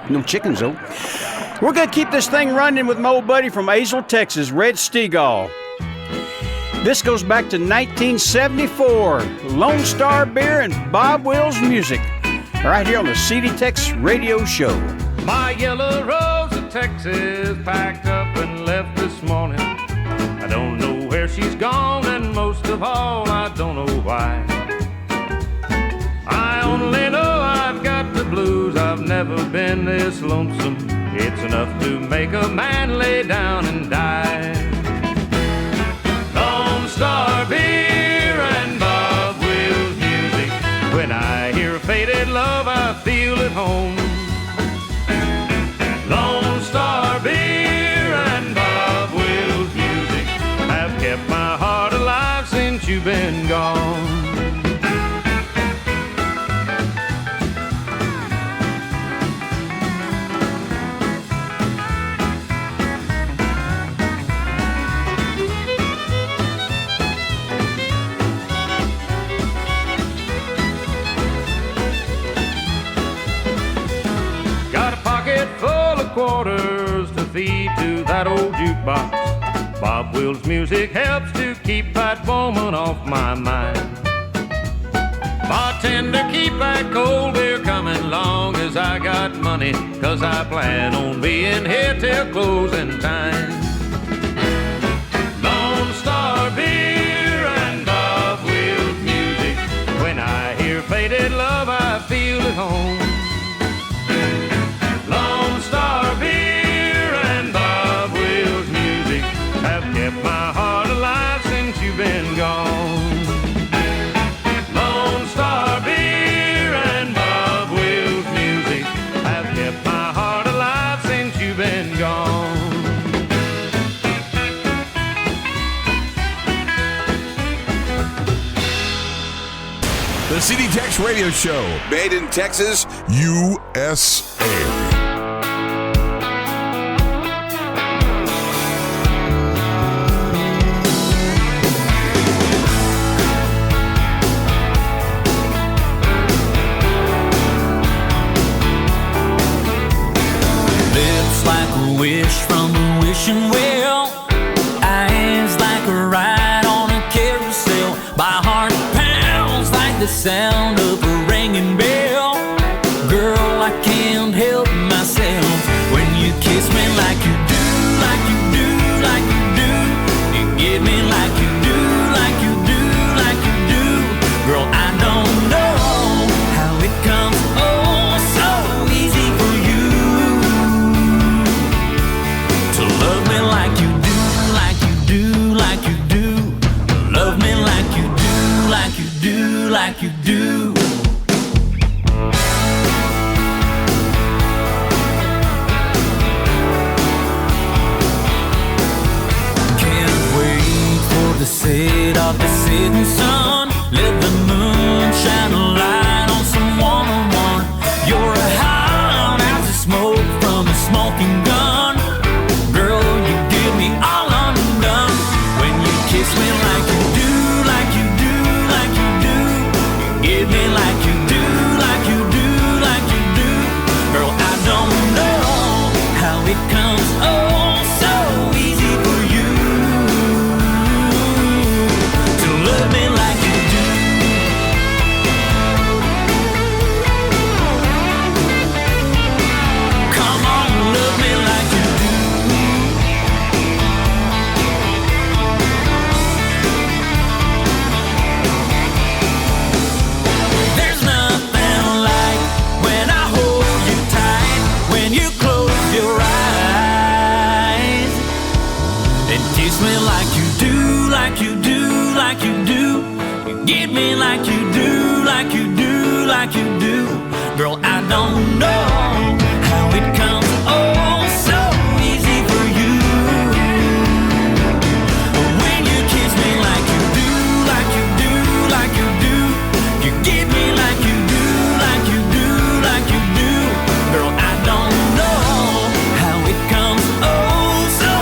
No chickens, though. We're going to keep this thing running with my old buddy from Azle, Texas, Red Steagall. This goes back to 1974. Lone Star Beer and Bob Wills Music. Right here on the CD Tex Radio Show. My yellow rose of Texas packed up and left this morning. I don't know where she's gone, and most of all, I don't know why. I only know I've got the blues. I've been this lonesome, it's enough to make a man lay down and die. Lone Star Beer and Bob Wills music. When I hear Faded Love, I feel at home. Lone Star Beer and Bob Wills music have kept my heart alive since you've been gone. Quarters to feed to that old jukebox. Bob Wills music helps to keep that woman off my mind. Bartender, keep that cold beer coming long as I got money, 'cause I plan on being here till closing time. Lone Star Beer and Bob Wills music. When I hear Faded Love, I feel at home. Lone Star Beer and Bob Wills music have kept my heart alive since you've been gone. Lone Star Beer and Bob Wills music have kept my heart alive since you've been gone. The CD Tex Radio Show, made in Texas, USA. Wish from a wishing well, eyes like a ride on a carousel. My heart pounds like the sound of a ringing bell. Girl, I can't help myself when you kiss me like you do, like you do, like you do. You give me like you do, like you do, like you do. Girl, I don't know how it comes oh so easy for you to love me like you do, like you do, like you do. Love me like you do, like you do, like you do. Can't wait for the set of the setting sun. Let the moon shine a light on some one-on-one. You're a hot ounce of smoke from a smoking gun. Girl, you give me all undone when you kiss me like you do, like you do, like you do. You give me like you do, like you do, like you do. Girl, I don't know how it comes oh so easy for you to love me like you do. Come on, love me like you do. There's nothing like when I hold you tight, when you close your eyes and kiss me like you do, like you do, like you do. You give me like you do, like you do, like you do. Girl, I don't know how it comes oh so easy for you when you kiss me like you do, like you do, like you do. You give me like you do, like you do, like you do. Girl, I don't know how it comes oh so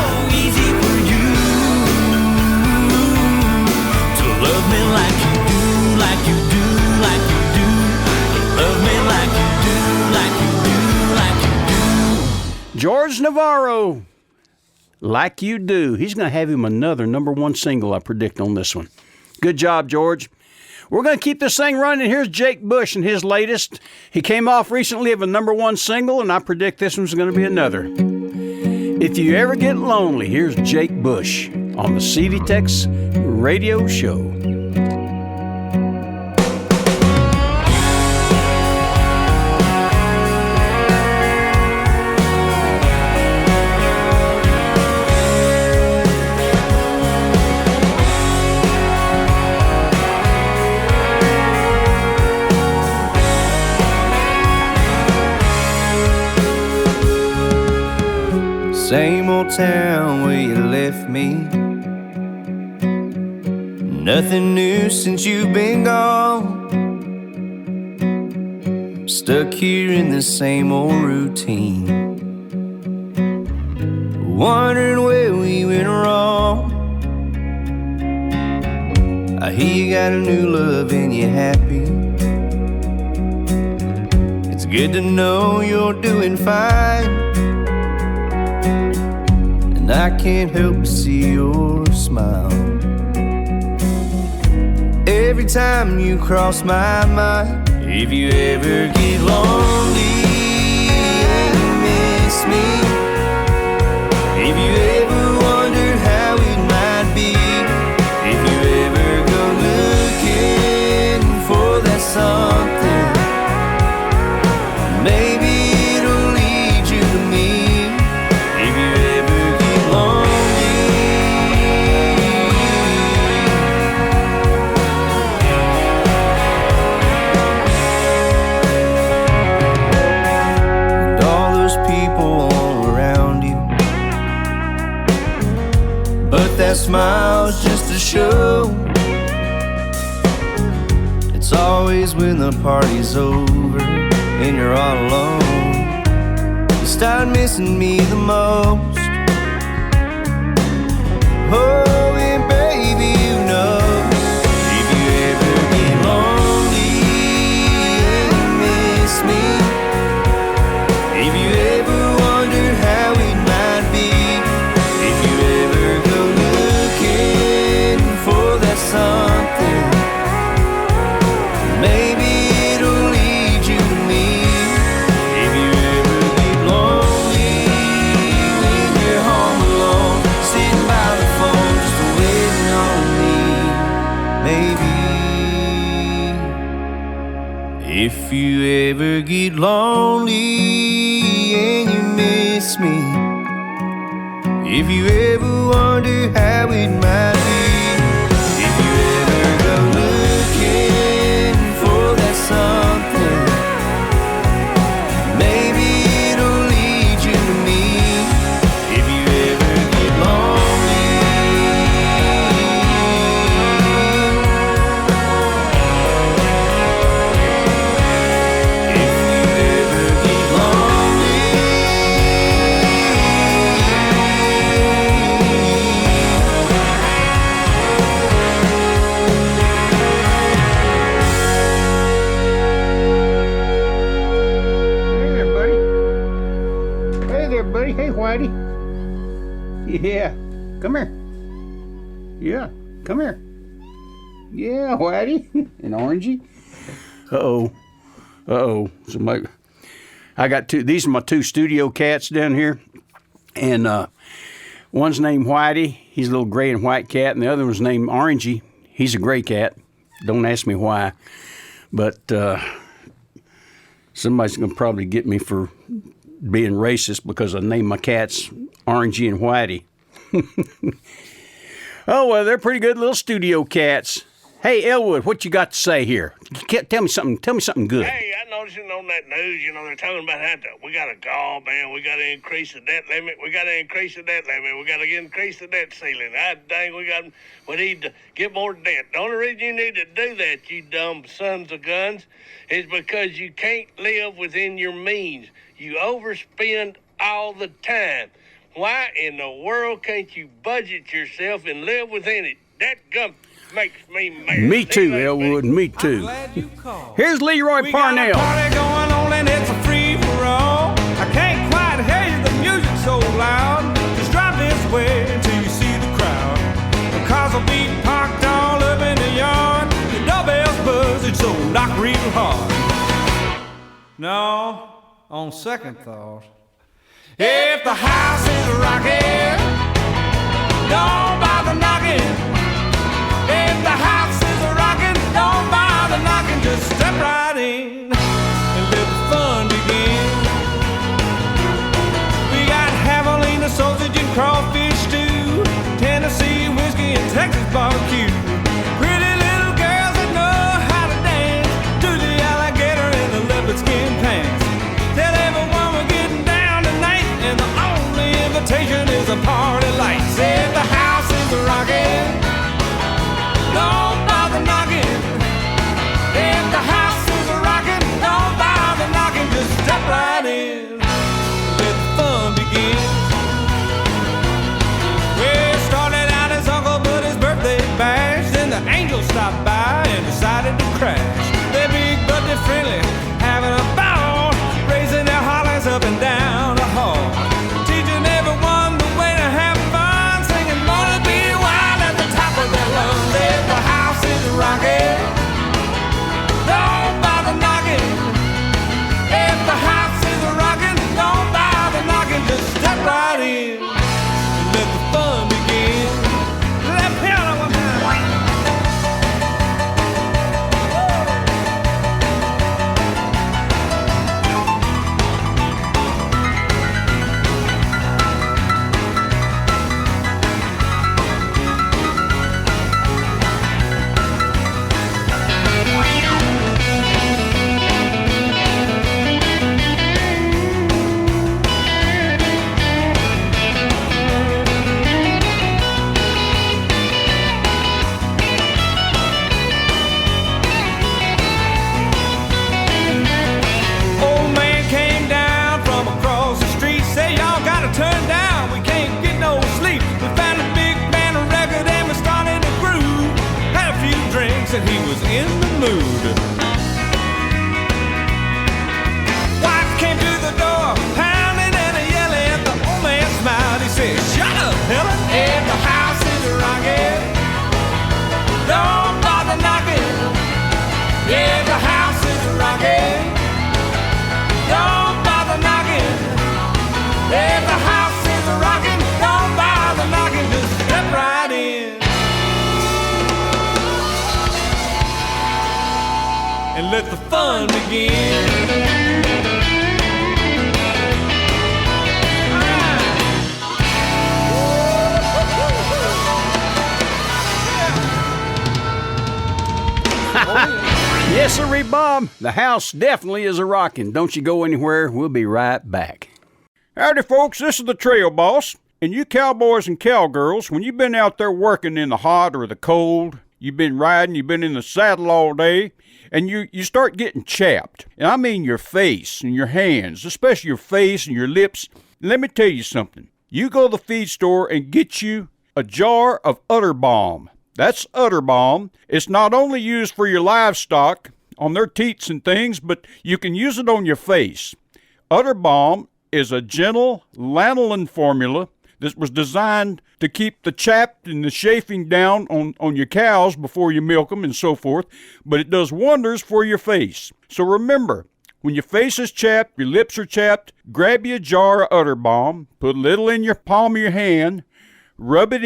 easy for you to love me like you do, like you do, like you do. Love me like you do, like you do, like you do. George Navarro, Like You Do. He's going to have him another #1 single, I predict, on this one. Good job, George. We're going to keep this thing running. Here's Jake Bush and his latest. He came off recently of a #1 single, and I predict this one's going to be another. If you ever get lonely, here's Jake Bush on the CD Tex Radio Show. old town where you left me. Nothing new since you've been gone. Stuck here in the same old routine, wondering where we went wrong. I hear you got a new love and you're happy. It's good to know you're doing fine, and I can't help but see your smile every time you cross my mind. If you ever get lonely and you miss me, if you ever wonder how it might be, if you ever go looking for that something, maybe it'll lead you to me. If you ever get lonely, and all those people all around you, but that smile's just a show. It's always when the party's over and you're all alone, you start missing me the most. Oh, and baby, you know, if you ever get lonely and you miss me, if you ever wonder how it might be, if you ever go looking for that something, maybe it'll lead you to me. If you ever get lonely when you're home alone, sitting by the phone just waiting on me, maybe. If you ever get lonely and you miss me, if you ever wonder how it might be, if you ever go looking for that something, maybe it'll lead you to me. If you ever get lonely, if you ever get lonely. Hey there, buddy. Hey there, buddy. Hey, Whitey. Yeah, come here. Yeah, come here. Yeah, Whitey. And Orangey. Uh-oh. Uh-oh. Somebody. I got two. These are my two studio cats down here. And one's named Whitey. He's a little gray and white cat. And the other one's named Orangey. He's a gray cat. Don't ask me why. But somebody's going to probably get me for being racist because I named my cats Orangey and Whitey. Oh, well, they're pretty good little studio cats. Hey, Elwood, what you got to say here? Tell me something good. Hey, I noticed on that news, they're talking about how we got a gall ban, we got to increase the debt limit, we got to increase the debt ceiling. Dang, we need to get more debt. The only reason you need to do that, you dumb sons of guns, is because you can't live within your means. You overspend all the time. Why in the world can't you budget yourself and live within it? That gum makes me mad. Me too, Elwood, me too. Here's Leroy Parnell. We got a party going on and it's a free-for-all. I can't quite hear you, the music's so loud. Just drive this way until you see the crowd. The cars will be parked all up in the yard. The doorbell's buzzing, so knock real hard. No, on second thought, if the house is rocking, don't bother knocking. If the house is rocking, don't bother knocking. Just step right in and let the fun begin. We got javelina, sausage, and crawfish stew, Tennessee whiskey and Texas barbecue. Pretty little girls that know how to dance, do the alligator in the leopard skin pants. Tell everyone we're getting down tonight, and the only invitation is a step right in and let the fun begin. Yes, sirree, Bob. The house definitely is a rockin'. Don't you go anywhere. We'll be right back. Howdy, folks. This is the Trail Boss. And you cowboys and cowgirls, when you've been out there working in the hot or the cold, you've been riding, you've been in the saddle all day, and you start getting chapped. And I mean your face and your hands, especially your face and your lips. Let me tell you something. You go to the feed store and get you a jar of Udder Balm. That's Udder Balm. It's not only used for your livestock on their teats and things, but you can use it on your face. Udder Balm is a gentle lanolin formula that was designed to keep the chapped and the chafing down on your cows before you milk them and so forth, but it does wonders for your face. So remember, when your face is chapped, your lips are chapped, grab you a jar of Udder Balm, put a little in your palm of your hand, rub it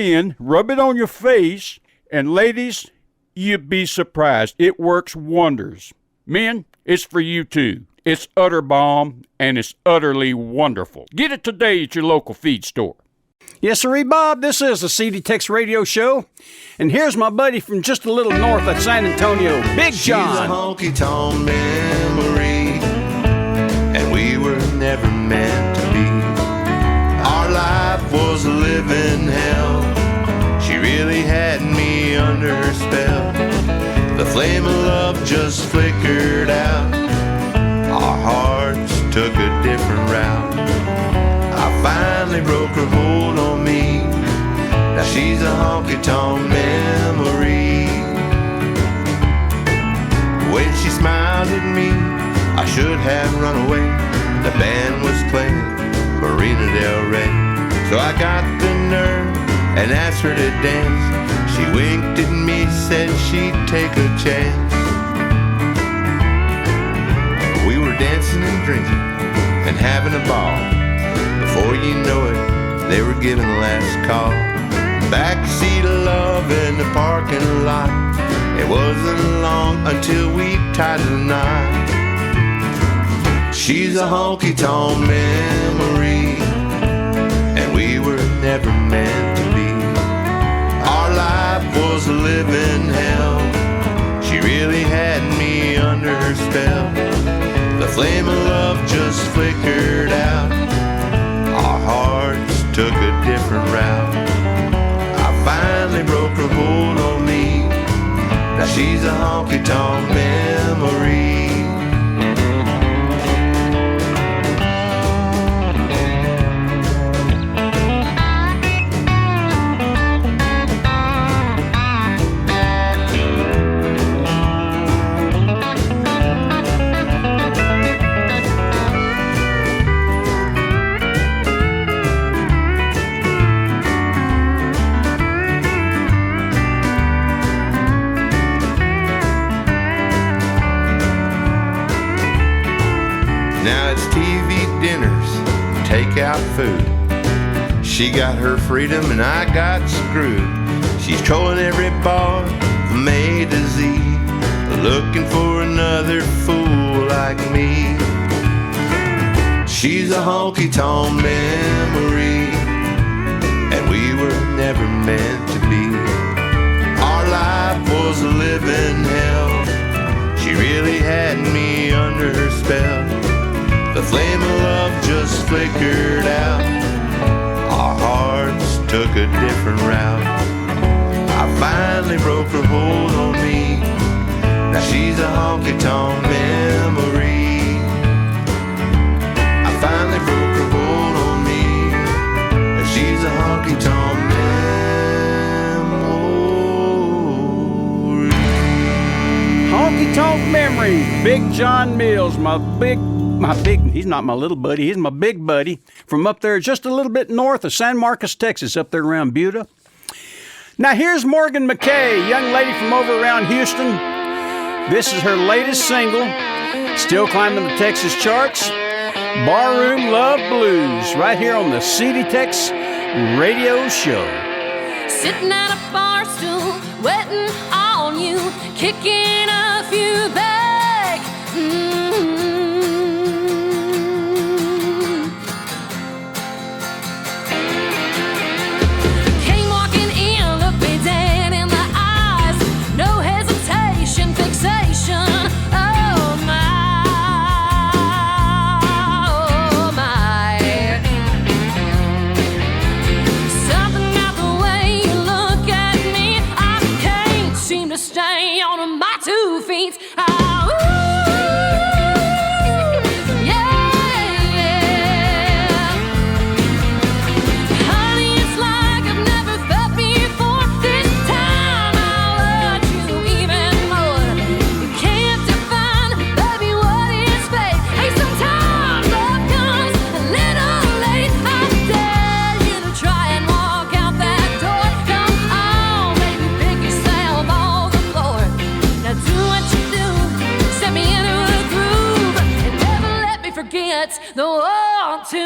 on your face, and ladies, you'd be surprised. It works wonders. Men, it's for you too. It's Udder Balm, and it's utterly wonderful. Get it today at your local feed store. Yes, sirree, Bob. This is the CD Tex Radio Show. And here's my buddy from just a little north of San Antonio, Big John. She's a honky-tonk memory, and we were never meant to be. Our life was a living hell. She really had me under her spell. The flame of love just flickered out. Our hearts took a different route. I finally broke her hold on me. Now she's a honky-tonk memory. When she smiled at me, I should have run away. The band was playing Marina Del Rey. So I got the nerve and asked her to dance. She winked at me, said she'd take a chance. We were dancing and drinking and having a ball. Before you know it, they were giving the last call. Backseat of love in the parking lot. It wasn't long until we tied the knot. She's a honky-tonk memory, and we were never meant to be. Our life was a living hell. She really had me under her spell. The flame of love just flickered out. Our hearts took a different route. I finally broke her hold on me. Now she's a honky-tonk memory. Takeout food. She got her freedom and I got screwed. She's trolling every bar from A to Z, looking for another fool like me. She's a honky-tonk memory, and we were never meant to be. Our life was a living hell. She really had me under her spell. The flame of love just flickered out. Our hearts took a different route. I finally broke her hold on me. Now she's a honky-tonk memory. I finally broke her hold on me. Now she's a honky-tonk memory. Honky-tonk memory. Big John Mills, he's not my little buddy, he's my big buddy from up there just a little bit north of San Marcos, Texas, up there around Buda. Now here's Morgan McKay, young lady from over around Houston. This is her latest single, still climbing the Texas charts, Barroom Love Blues, right here on the CD Tex Radio Show. sitting at a bar stool, waiting on you, kicking a few back. Came walking in, looked me dead in the eyes, no hesitation, fixation. Oh my, oh my. Something about the way you look at me, I can't seem to stay on my 2 feet. Oh, yeah. Honey, it's like I've never felt before. This time I'll love you even more. You can't define, baby, what is fate. Hey, sometimes love comes a little late. I dare you to try and walk out that door. Come on, baby, pick yourself off the floor. Now do what you do, set me into a groove, and never let me forget the want to.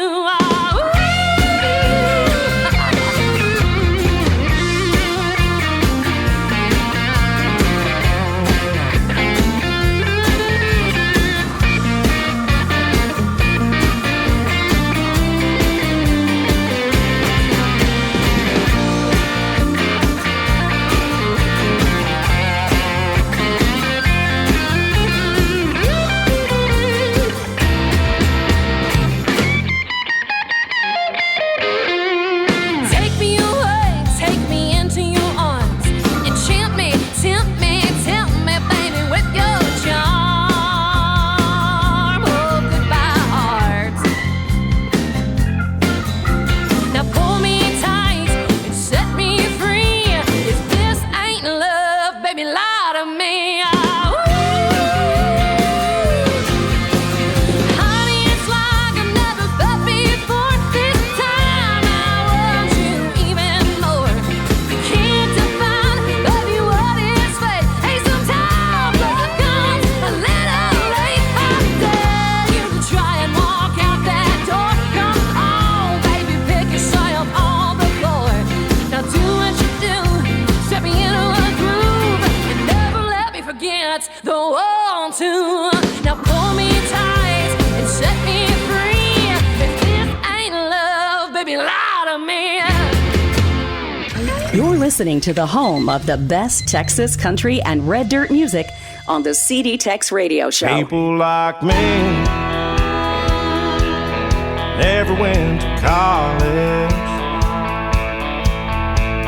Take me away, take me into your arms. Enchant me, tempt me, baby, with your charm. Oh, goodbye, heart. Now pull me tight and set me free. If this ain't love, baby, lie to me. Honey, it's like I've never felt before. This time I want you even more. You can't define, baby, what is fate. Hey, sometimes love comes a little late. I dare you to try and walk out that door. Come on, baby, pick yourself on the floor. Now do what you do, set me into a groove, and never let me forget the want to. Now pull me tight and set me free. If this ain't love, baby, lie to me. You're listening to the home of the best Texas country and red dirt music on the CD Tex Radio Show. People like me never went to college,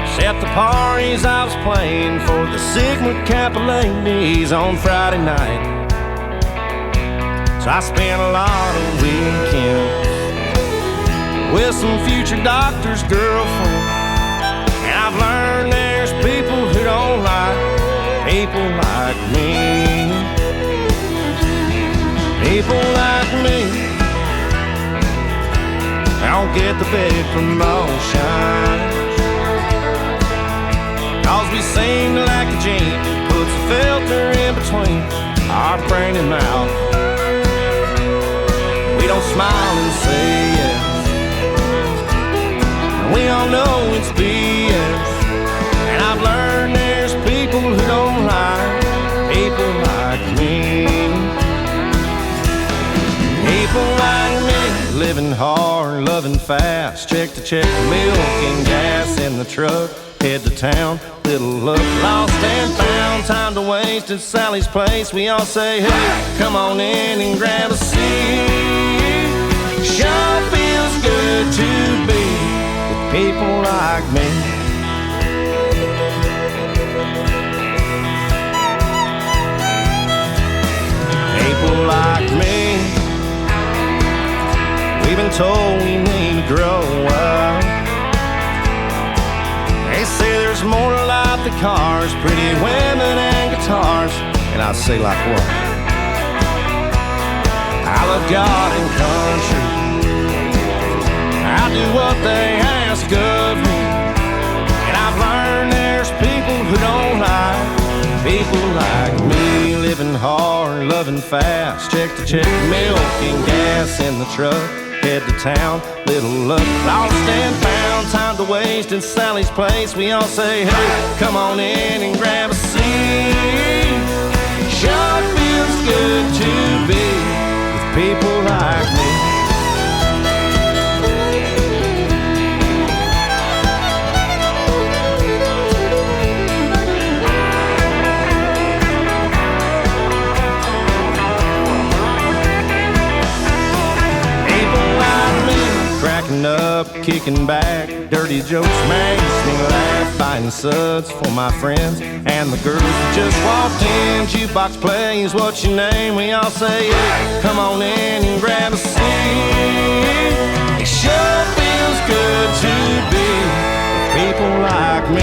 except the parties I was playing for the Sigma Kappa ladies on Friday night. So I spent a lot of weekends with some future doctor's girlfriend, and I've learned there's people who don't like people like me. People like me, I don't get the big promotion, 'cause we seem to lack a gene that puts a filter in between our brain and mouth. We don't smile and say yes, and we all know it's BS. And I've learned there's people who don't like people like me. People like me, living hard, loving fast, check to check, milk and gas in the truck, head to town, little look, lost and found, time to waste at Sally's place. We all say, hey, come on in and grab a seat. Sure feels good to be with people like me. People like me, we've been told we need to grow up. They say there's more to life than cars, pretty women and guitars. And I say like what? I love God and country, I do what they ask of me. And I've learned there's people who don't like people like me, living hard, loving fast, check to check, milk and gas in the truck, head to town. Little luck, lost and found. Time to waste in Sally's place. We all say, hey, come on in and grab a seat. Sure feels good to be with people like me. Cracking up, kicking back, dirty jokes, makes me laugh. Buying suds for my friends and the girls who just walked in. Jukebox plays, what's your name? We all say, hey, come on in and grab a seat. It sure feels good to be with people like me.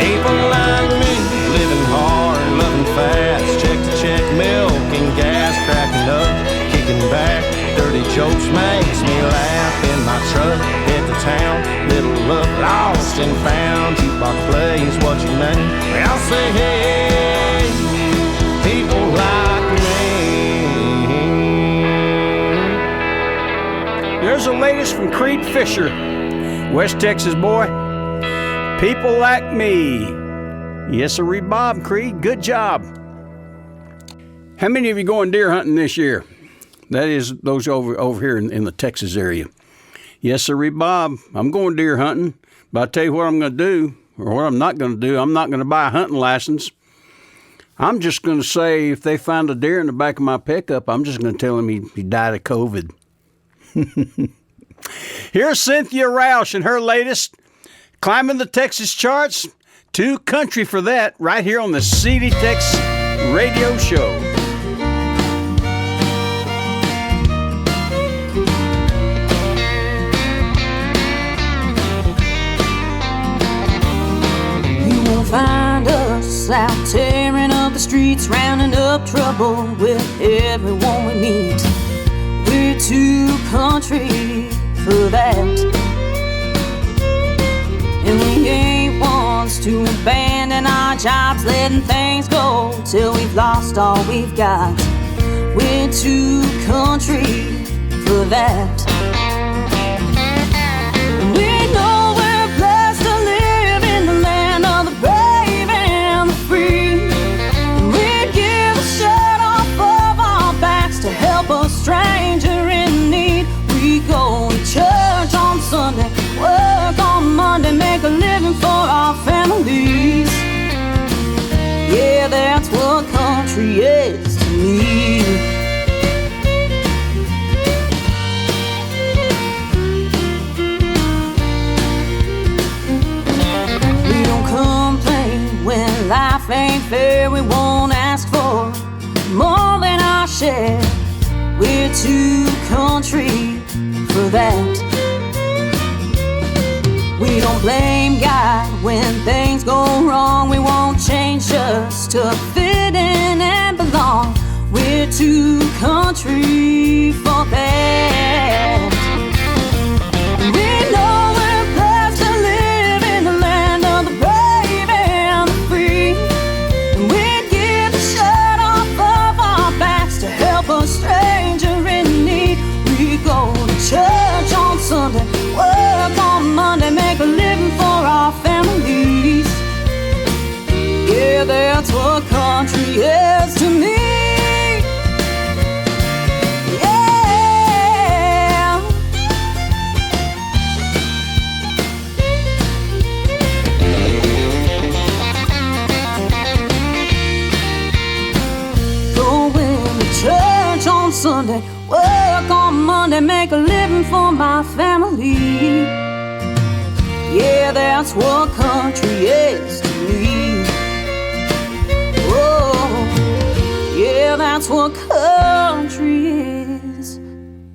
People like me, living hard, loving fast, check to check, milk and gas, cracking up, kicking back, dirty jokes makes me laugh. In my truck, head to town, little luck, lost and found. Jukebox plays, what's your name? I'll say, hey, people like me. There's the latest from Creed Fisher, West Texas boy. People like me. Yes, sir, Bob Creed. Good job. How many of you going deer hunting this year? That is those over here in the Texas area. Yes, sir, Bob. I'm going deer hunting. But I'll tell you what I'm going to do, or what I'm not going to do. I'm not going to buy a hunting license. I'm just going to say if they find a deer in the back of my pickup, I'm just going to tell them he died of COVID. Here's Cynthia Roush and her latest, climbing the Texas charts. Too country for that, right here on the CD Tex Radio Show. You won't find us out tearing up the streets, rounding up trouble with everyone we meet. We're too country for that, and we ain't ones to abandon our jobs, letting things go till we've lost all we've got. We're too country for that. We know we're blessed to live in the land of the brave and the free. We'd give a shirt off of our backs to help a stranger in need. We go to church on Sunday, work on Monday, make a living for our families. Yeah, that's what country is to me. We don't complain when life ain't fair. We won't ask for more than our share. We're too country for that. We don't blame God when things go wrong. We won't change just to fit in and belong. We're too country for that. We know we're blessed to live in the land of the brave and the free. And we'd give the shirt off of our backs to help a stranger in need. We go to church on Sunday, work on Monday, make a living for our families. Yeah, that's what country is to me. Yeah. Going to church on Sunday, work on Monday, make a living for my family. Yeah, that's what country is to me. Oh, yeah, that's what country is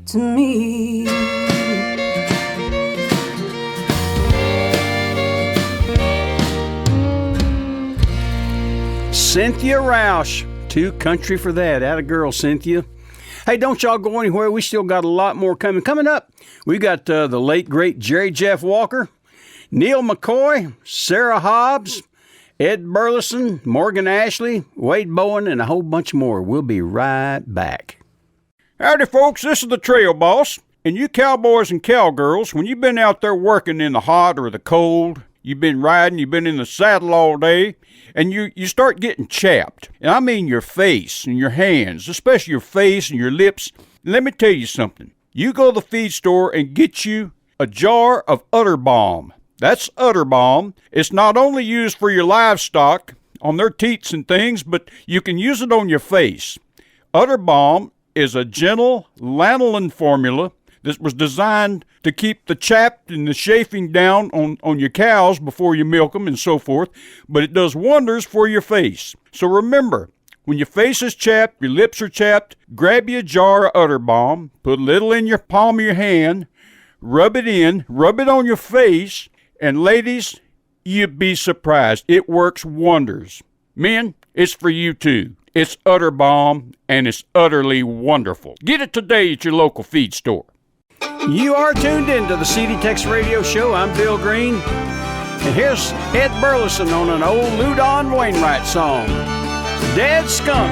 to me. Cynthia Roush, too country for that. Atta girl, Cynthia. Hey, don't y'all go anywhere. We still got a lot more coming. Coming up, we got the late, great Jerry Jeff Walker, Neil McCoy, Sarah Hobbs, Ed Burleson, Morgan Ashley, Wade Bowen, and a whole bunch more. We'll be right back. Howdy, folks. This is the Trail Boss. And you cowboys and cowgirls, when you've been out there working in the hot or the cold, you've been riding, you've been in the saddle all day, and you start getting chapped. And I mean your face and your hands, especially your face and your lips. Let me tell you something. You go to the feed store and get you a jar of Udder Balm. That's Udder Balm. It's not only used for your livestock on their teats and things, but you can use it on your face. Udder Balm is a gentle lanolin formula that was designed to keep the chapped and the chafing down on your cows before you milk them and so forth, but it does wonders for your face. So remember, when your face is chapped, your lips are chapped, grab you a jar of Udder Balm, put a little in your palm of your hand, rub it on your face, and ladies, you'd be surprised. It works wonders. Men, it's for you too. It's Udder Balm, and it's utterly wonderful. Get it today at your local feed store. You are tuned in to the CD Tex Radio Show. I'm Bill Green. And here's Ed Burleson on an old Lou Don Wainwright song, Dead Skunk,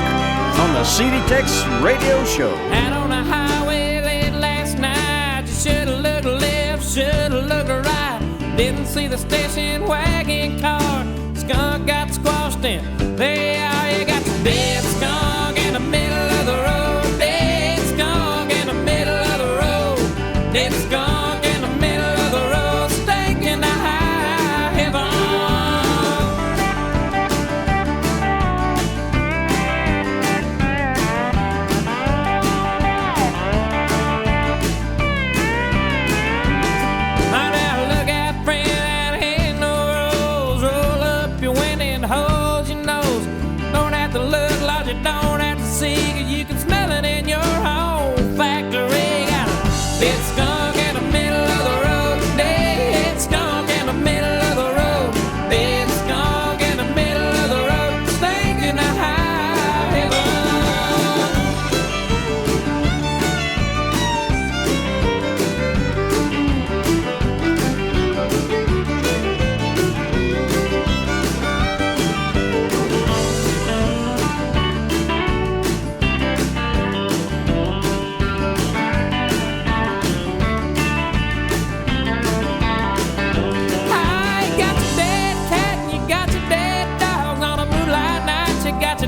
on the CD Tex Radio Show. Out on the highway late last night, you should've looked left, should've looked right. Didn't see the station wagon car. Skunk got squashed in. There you are, you got the dead skunk in the middle of the road. Dead skunk in the middle of the road. Dead skunk in the middle of the road. Stinking to high heaven. Hold your nose. Don't have to look large, you don't have to see, 'cause you can smell it in your home factory. Got a dead skunk in the middle of the road. Dead skunk in the middle of the road. Dead skunk in the middle of the road. Stinking to high heaven.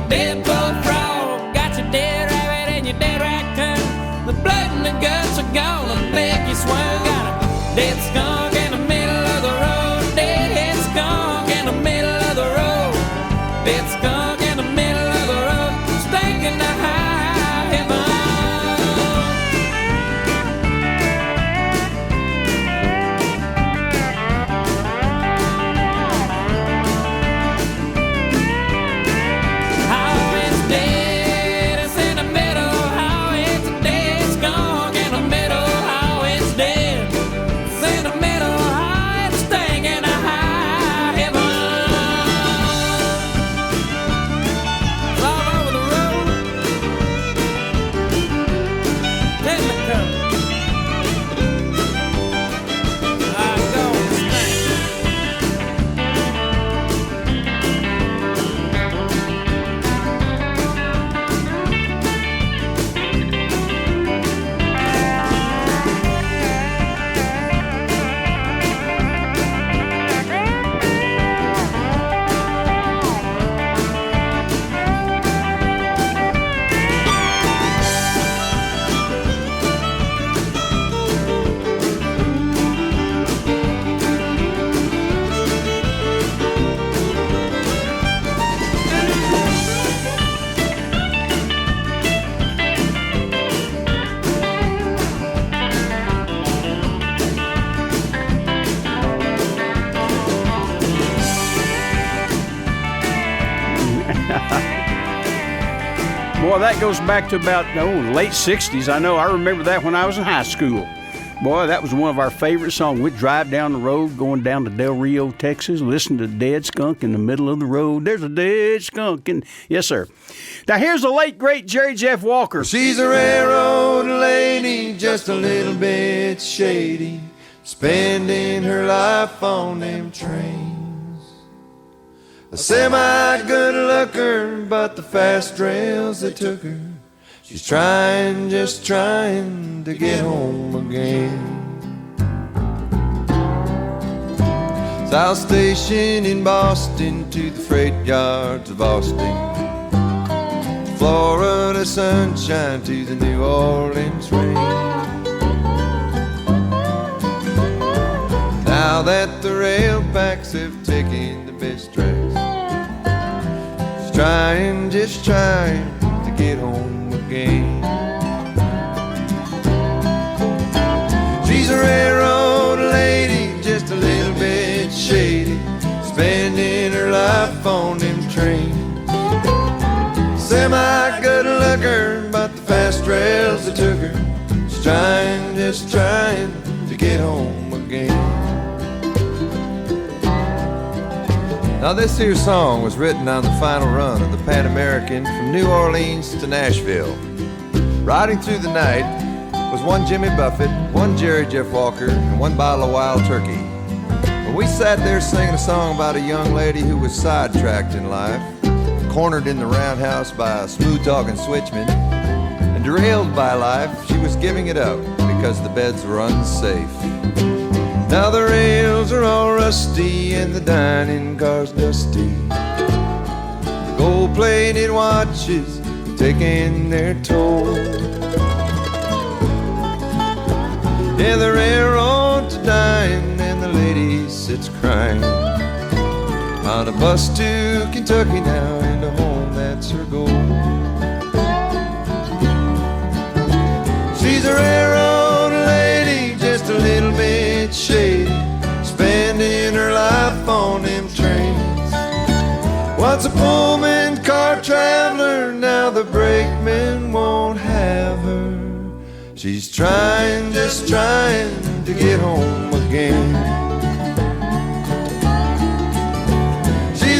Dead bullfrog, got your dead rabbit and your dead raccoon. The blood and the guts are gonna make you swoon. Got a dead skunk in the middle of the road. Dead skunk in the middle of the road. Dead skunk in the middle of the road. Stinking to high heaven. Boy, that goes back to about late 60s. I remember that when I was in high school. Boy, that was one of our favorite songs. We'd drive down the road going down to Del Rio, Texas, listen to Dead Skunk in the middle of the road. There's a dead skunk. Yes, sir. Now, here's the late, great Jerry Jeff Walker. She's a railroad lady, just a little bit shady, spending her life on them trains. A semi-good looker, but the fast rails that took her. She's trying, just trying to get home again. South Station in Boston to the freight yards of Austin. Florida sunshine to the New Orleans rain. Now that the rail packs have taken the best tracks, she's trying, just trying to get home again. She's a railroad lady, just a little bit shady, spending her life on them trains. Semi-good looker, but the fast rails that took her. She's trying, just trying to get home again. Now this here song was written on the final run of the Pan American from New Orleans to Nashville. Riding through the night was one Jimmy Buffett, one Jerry Jeff Walker, and one bottle of Wild Turkey. When we sat there singing a song about a young lady who was sidetracked in life, cornered in the roundhouse by a smooth-talking switchman, and derailed by life, she was giving it up because the beds were unsafe. Now the rails are all rusty and the dining car's dusty. The gold-plated watches taking their toll. Yeah, the railroad to dine and the lady sits crying on a bus to Kentucky now, and a home, that's her goal. She's a railroad lady, just a little bit shady, spending her life on them trains. Once a Pullman car traveler, now the brakeman won't have her. She's trying, just trying to get home again.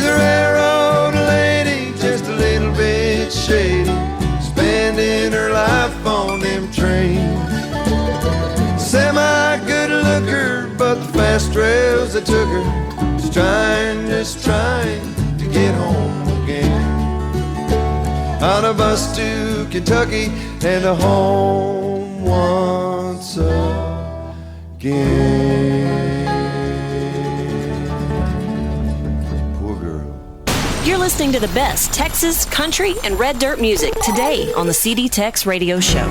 Railroad lady, just a little bit shady, spending her life on them trains. Semi-good looker, but the fast rails that took her. She's trying, just trying to get home again. On a bus to Kentucky and a home once again. You're listening to the best Texas, country, and red dirt music today on the CD Tex Radio Show.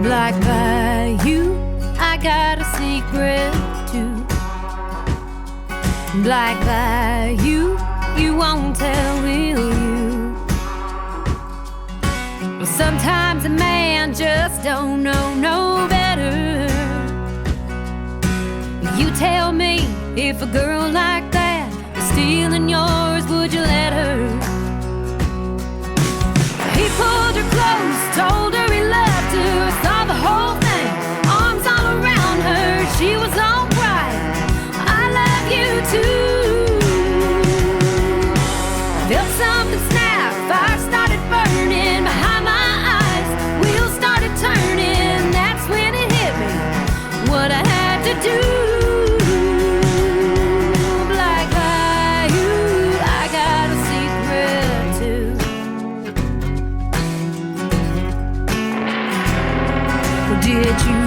Black Bayou, I got a secret too. Black Bayou, you won't tell, will you? Sometimes a man just don't know no better. You tell me, if a girl like that is stealing yours, would you let her? He pulled her close, told her he loved her, saw the whole thing, arms all around her. She was all bright, I love you too. Felt something snap, fire started burning behind my eyes, wheels started turning, that's when it hit me, what I had to do. Black Bayou, I got a secret too. Well, did you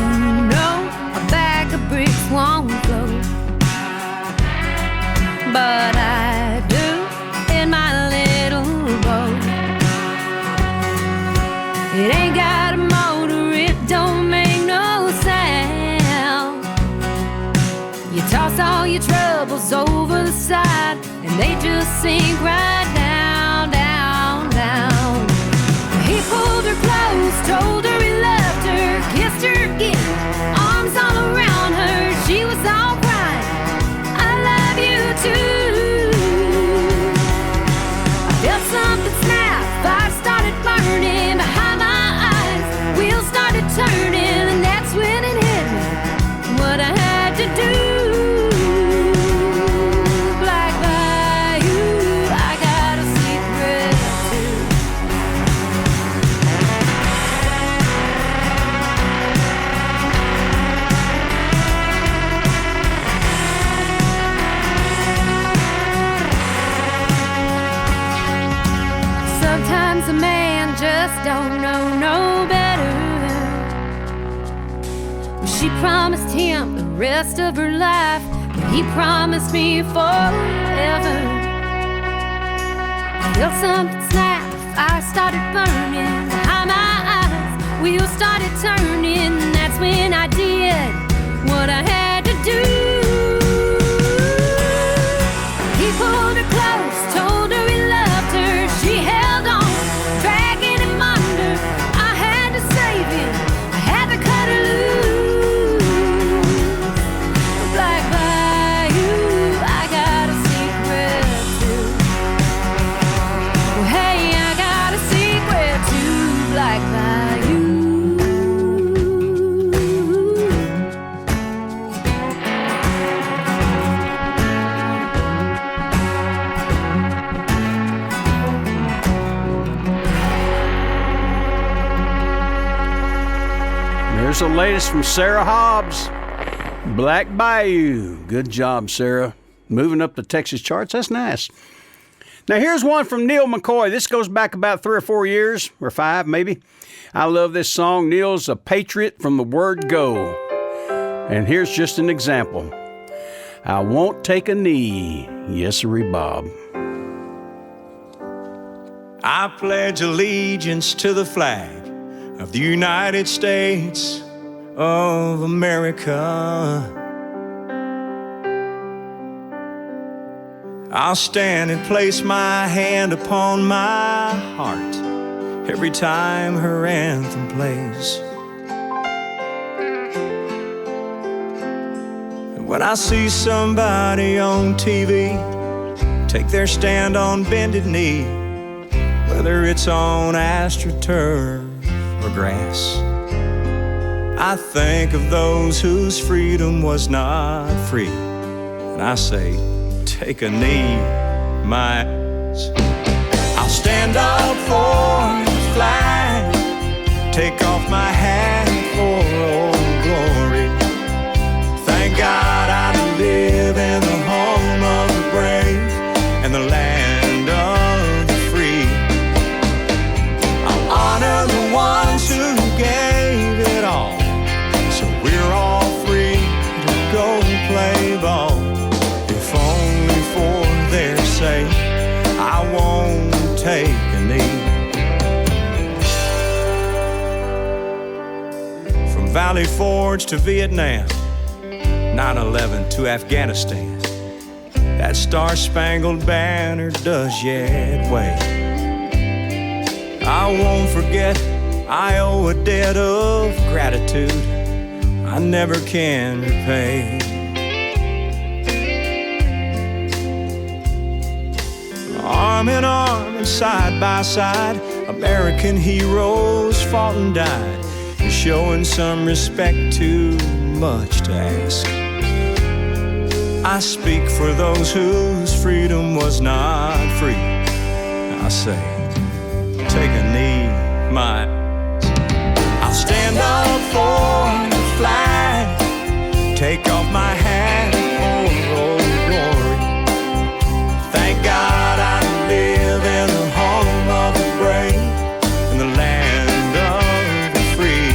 know a bag of bricks won't float? But I do in my little boat. It ain't got a motor, it don't make no sound. You toss all your troubles over the side, and they just sink right down, down, down. He pulled her close, told her he loved her, kissed her again, arms all around her. She was all right, I love you too. I felt something snap, fire started burning behind my eyes, wheels started turning, and that's when it hit me, what I had to do. Black Bayou, I got a 'cause a man just don't know no better. She promised him the rest of her life, but he promised me forever. Till something snapped, fire started burning behind my eyes, wheels started turning, and that's when I did what I had to do. He pulled her close, told her he loved her. She held on, dragging him under. I had to save him, I had to cut her loose. Black Bayou, I got a secret too. Well, hey, I got a secret too, Black Bayou. There's the latest from Sarah Hobbs, Black Bayou. Good job, Sarah. Moving up the Texas charts, that's nice. Now here's one from Neil McCoy. This goes back about 3 or 4 years, or 5 maybe. I love this song. Neil's a patriot from the word go. And here's just an example. I won't take a knee. Yes, sirree, Bob. I pledge allegiance to the flag of the United States of America. I'll stand and place my hand upon my heart every time her anthem plays. And when I see somebody on TV take their stand on bended knee, whether it's on AstroTurf or grass, I think of those whose freedom was not free, and I say, take a knee, my ass. I'll stand up for the flag, take off my hat for old glory. Thank God I live in the home of the brave and the land of the free. I'll honor the ones who gave it all, so we're all free to go play ball. If only for their sake, I won't take a knee. From Valley Forge to Vietnam, 9/11 to Afghanistan, that star-spangled banner does yet wave. I won't forget, I owe a debt of gratitude I never can repay. Arm in arm and side by side, American heroes fought and died, showing some respect too much to ask. I speak for those whose freedom was not free. I say, take a knee, my ass. I'll stand up for the flag, take off my hat for old glory. Thank God I live in the home of the brave and the land of the free.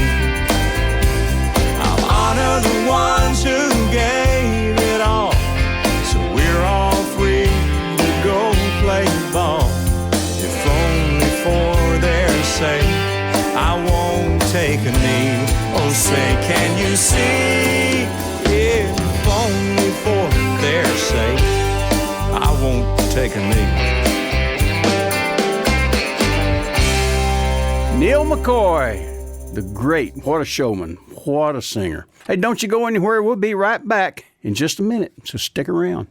I'll honor the ones who gave it all, so we're all free to go play ball. If only for their sake, I won't take a knee. Oh, say, can you see? If only for their sake, I won't take a knee. Neil McCoy, the great, what a showman, what a singer. Hey, don't you go anywhere. We'll be right back in just a minute, so stick around.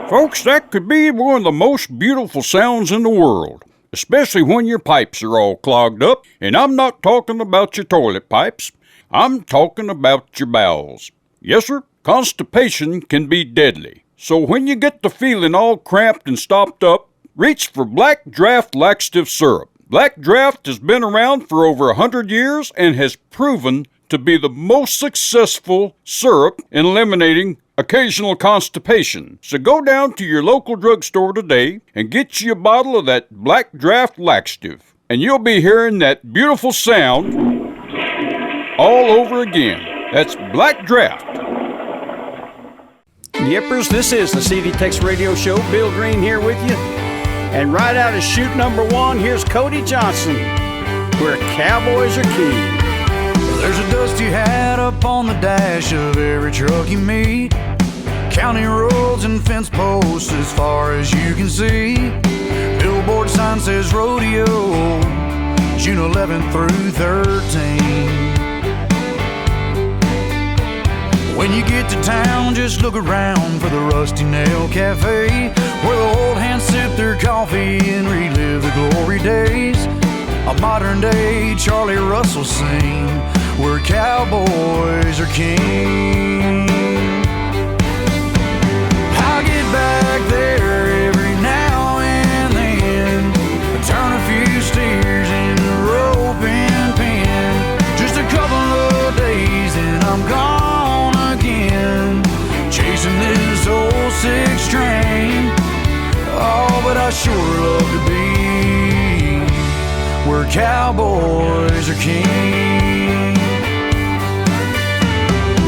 Folks, that could be one of the most beautiful sounds in the world, especially when your pipes are all clogged up. And I'm not talking about your toilet pipes. I'm talking about your bowels. Yes, sir, constipation can be deadly. So when you get the feeling all cramped and stopped up, reach for Black Draft Laxative Syrup. Black Draft has been around for over 100 years and has proven to be the most successful syrup in eliminating occasional constipation. So go down to your local drugstore today and get you a bottle of that Black Draft laxative. And you'll be hearing that beautiful sound all over again. That's Black Draft. Yippers, this is the CD Tex Radio Show. Bill Green here with you. And right out of chute number 1, here's Cody Johnson, Where Cowboys Are King. There's a dusty hat up on the dash of every truck you meet. County roads and fence posts as far as you can see. Billboard sign says rodeo, June 11th through 13. When you get to town, just look around for the Rusty Nail Cafe, where the old hands sip their coffee and relive the glory days. A modern day Charlie Russell scene, where cowboys are king. I get back there every now and then, turn a few steers in the rope and pin. Just a couple of days and I'm gone again, chasing this old 6 train. Oh, but I sure love to be where cowboys are king.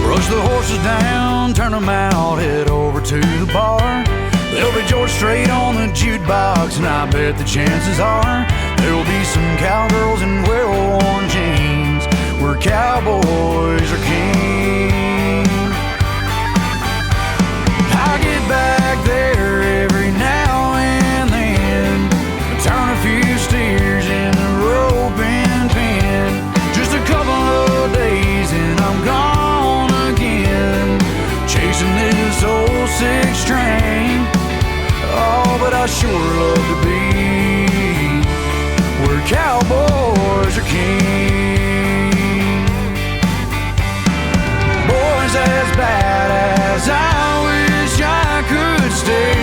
Brush the horses down, turn them out, head over to the bar. There'll be George Strait on the jukebox, and I bet the chances are there'll be some cowgirls in well-worn jeans where cowboys are king. I get back there every now and then, turn a few steers in the rope and pin. Just a couple of days and I'm gone again, chasing this old 6 train. Oh, but I sure love to be where cowboys are king. Boys, as bad as I wish I could stay,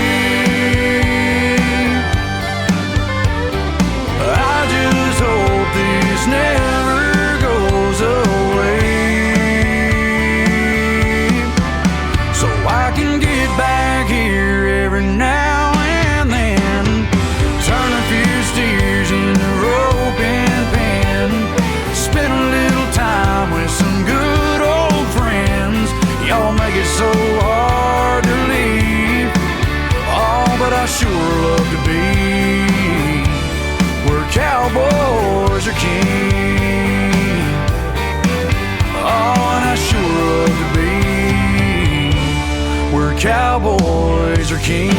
I just hope this never goes away, so I can get back here every now and then, turn a few steers in the rope and pen, spend a little time with some good old friends. Y'all make it so hard to leave. Oh, but I sure love to be where cowboys are king. Oh, and I sure love to be where cowboys are king.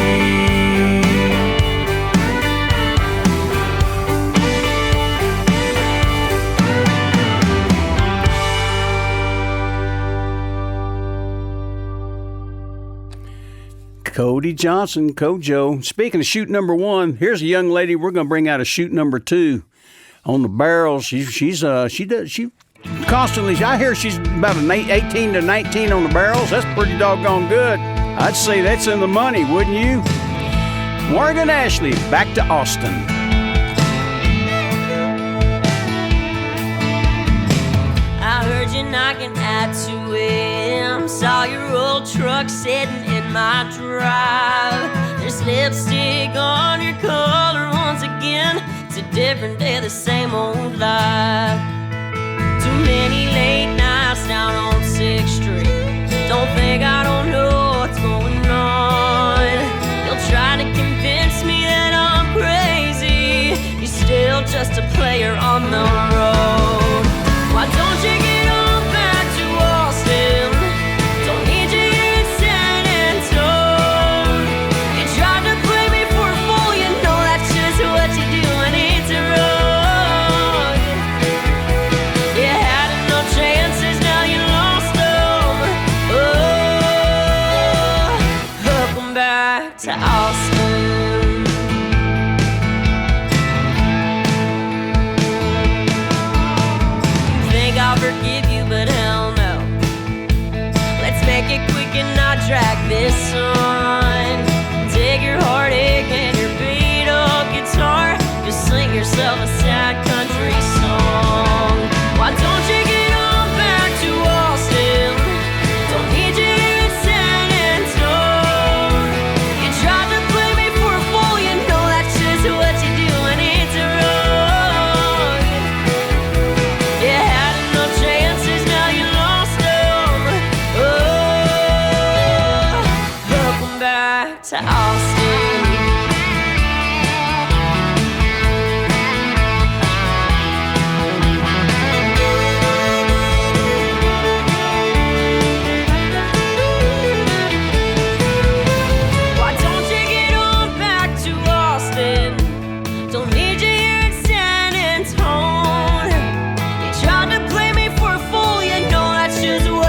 Cody Johnson, Kojo. Speaking of chute number 1, here's a young lady. We're going to bring out a chute number 2 on the barrels. She constantly. I hear she's about an 18 to 19 on the barrels. That's pretty doggone good. I'd say that's in the money, wouldn't you? Morgan Ashley, back to Austin. I heard you knocking at 2 a.m. Saw your old truck sitting in my drive. There's lipstick on your collar once again. It's a different day, the same old life. Too many late nights down on 6th Street. Don't think I don't know what's going on. You'll try to convince me that I'm crazy. You're still just a player on the road. Why don't you get on back to Austin? Don't need you here in San Antonio. You tried to play me for a fool, you know that's just what you do and it's wrong. You had no chance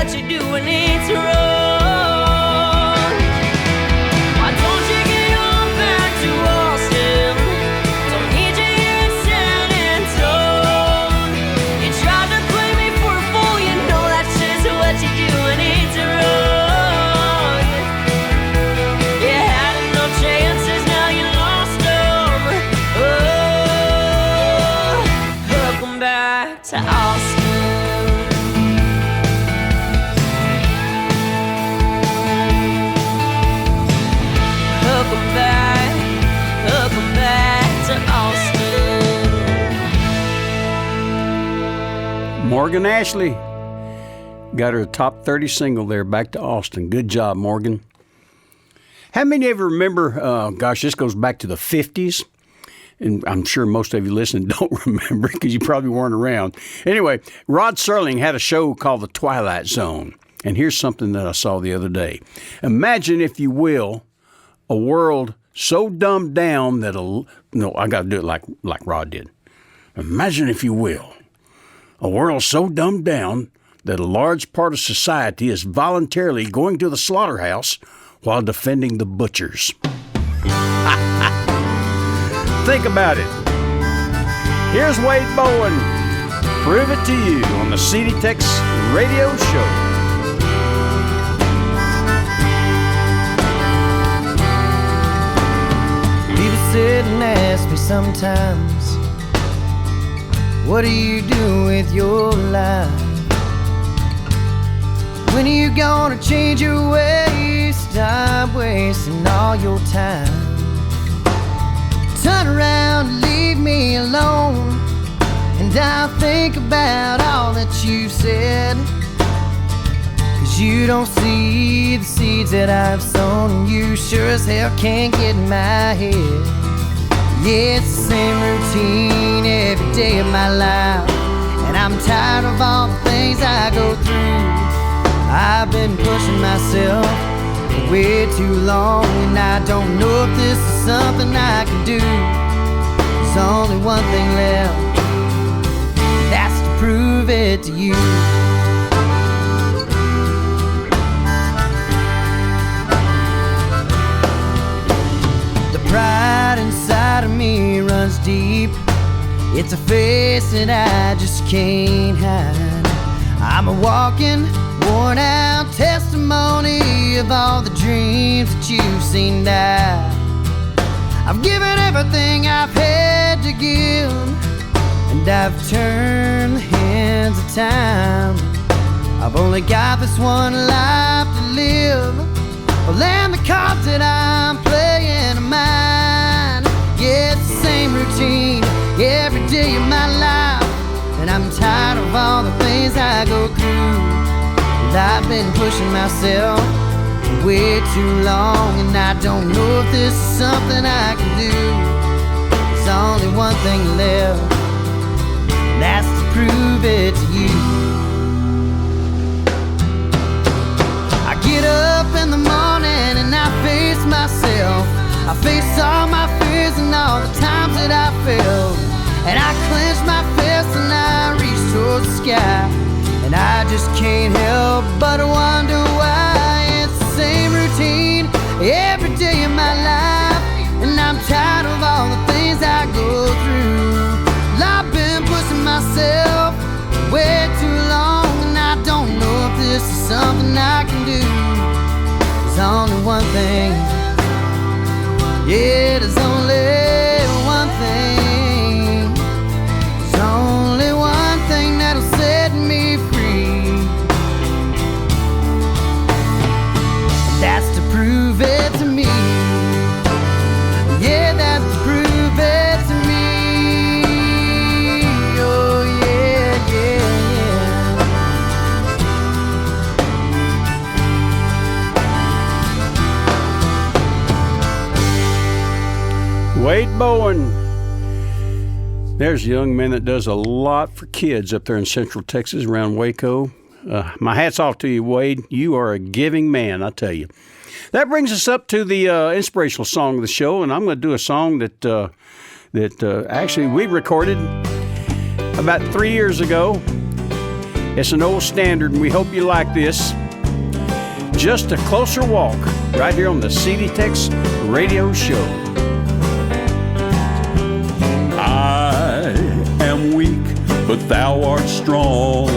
what you're doing ain't wrong. Why don't you get on back to Austin? Don't need you here in San Antonio. You tried to play me for a fool, you know that's just what you're doing ain't wrong. You had no chances, now you lost them. Oh, welcome back to Austin. Welcome back to Austin. Morgan Ashley got her top 30 single there, Back to Austin. Good job, Morgan. How many of you remember, gosh, this goes back to the 50s, and I'm sure most of you listening don't remember because you probably weren't around. Anyway, Rod Serling had a show called The Twilight Zone, and here's something that I saw the other day. Imagine, if you will, a world so dumbed down that I got to do it like Rod did. Imagine, if you will, a world so dumbed down that a large part of society is voluntarily going to the slaughterhouse while defending the butchers. Think about it. Here's Wade Bowen. Prove it to you on the CD Tex Radio Show. People sit and ask me sometimes, what do you do with your life? When are you gonna change your ways? Stop wasting all your time. Turn around and leave me alone, and I'll think about all that you've said. 'Cause you don't see the seeds that I've sown, and you sure as hell can't get in my head. Yeah, it's the same routine every day of my life, and I'm tired of all the things I go through. I've been pushing myself for way too long, and I don't know if this is something I can do. There's only one thing left, that's to prove it to you. The pride inside of me runs deep. It's a face that I just can't hide. I'm a walking, worn out testimony of all the dreams that you've seen die. I've given everything I've had to give, and I've turned the hands of time. I've only got this one life to live. Well, and the cards that I'm playing are mine. Yeah, it's the same routine every day of my life, and I'm tired of all the things I go through. I've been pushing myself for way too long, and I don't know if this is something I can do. There's only one thing left, and that's to prove it to you. I get up in the morning and I face myself. I face all my fears and all the times that I failed, and I clench my fist and I reach towards the sky. And I just can't help but wonder why. It's the same routine every day of my life, and I'm tired of all the things I go through. I've been pushing myself way too long, and I don't know if this is something I can do. There's only one thing, yeah, there's only one thing. There's only one thing that'll set me free. That's to prove it to me. Yeah, that's to prove it to me. Oh, yeah, yeah. Wade Bowen. There's a young man that does a lot for kids up there in Central Texas around Waco. My hat's off to you, Wade. You are a giving man, I tell you. That brings us up to the inspirational song of the show, and I'm going to do a song that actually we recorded about 3 years ago. It's an old standard, and we hope you like this. Just a Closer Walk, right here on the CD Tex Radio Show. I am weak, but thou art strong.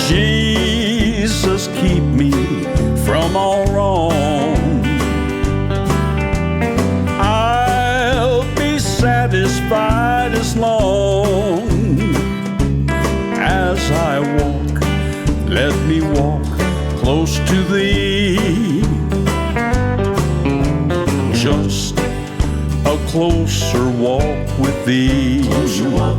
Jesus, keep me from all wrong. I'll be satisfied as long as I walk. Let me walk close to thee. Just a closer walk with thee. Closer walk,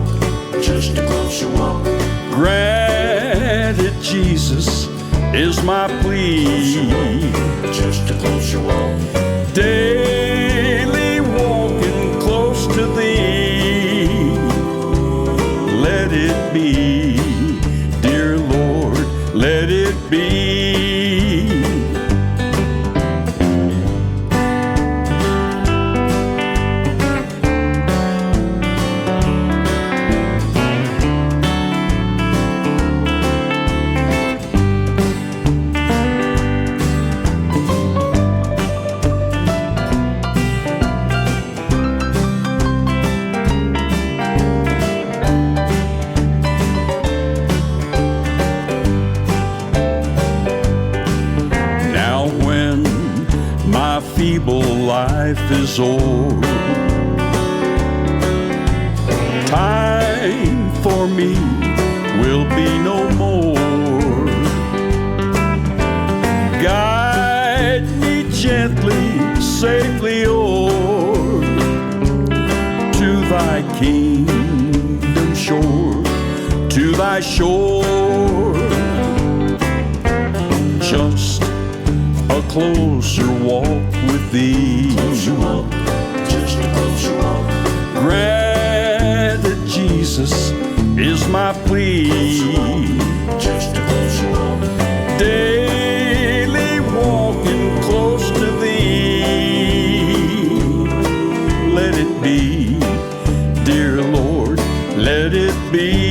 just a closer walk. Granted, Jesus is my plea. Just a closer walk. Daily walking close to thee. Let it be, dear Lord, let it be. Feeble life is o'er. Time for me will be no more. Guide me gently, safely o'er to thy kingdom shore, to thy shore. Just a closer walk with thee. Closer walk, just a closer walk. Granted, Jesus is my plea. Just a closer walk. Daily walking close to thee. Let it be, dear Lord, let it be.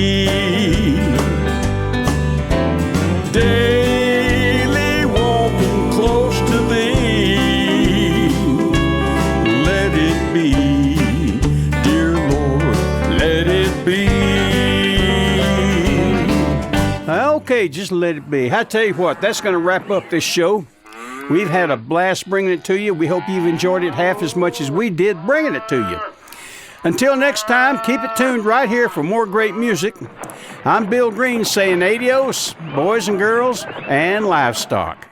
Okay, just let it be. I tell you what, that's going to wrap up this show. We've had a blast bringing it to you. We hope you've enjoyed it half as much as we did bringing it to you. Until next time, keep it tuned right here for more great music. I'm Bill Green saying adios, boys and girls, and livestock.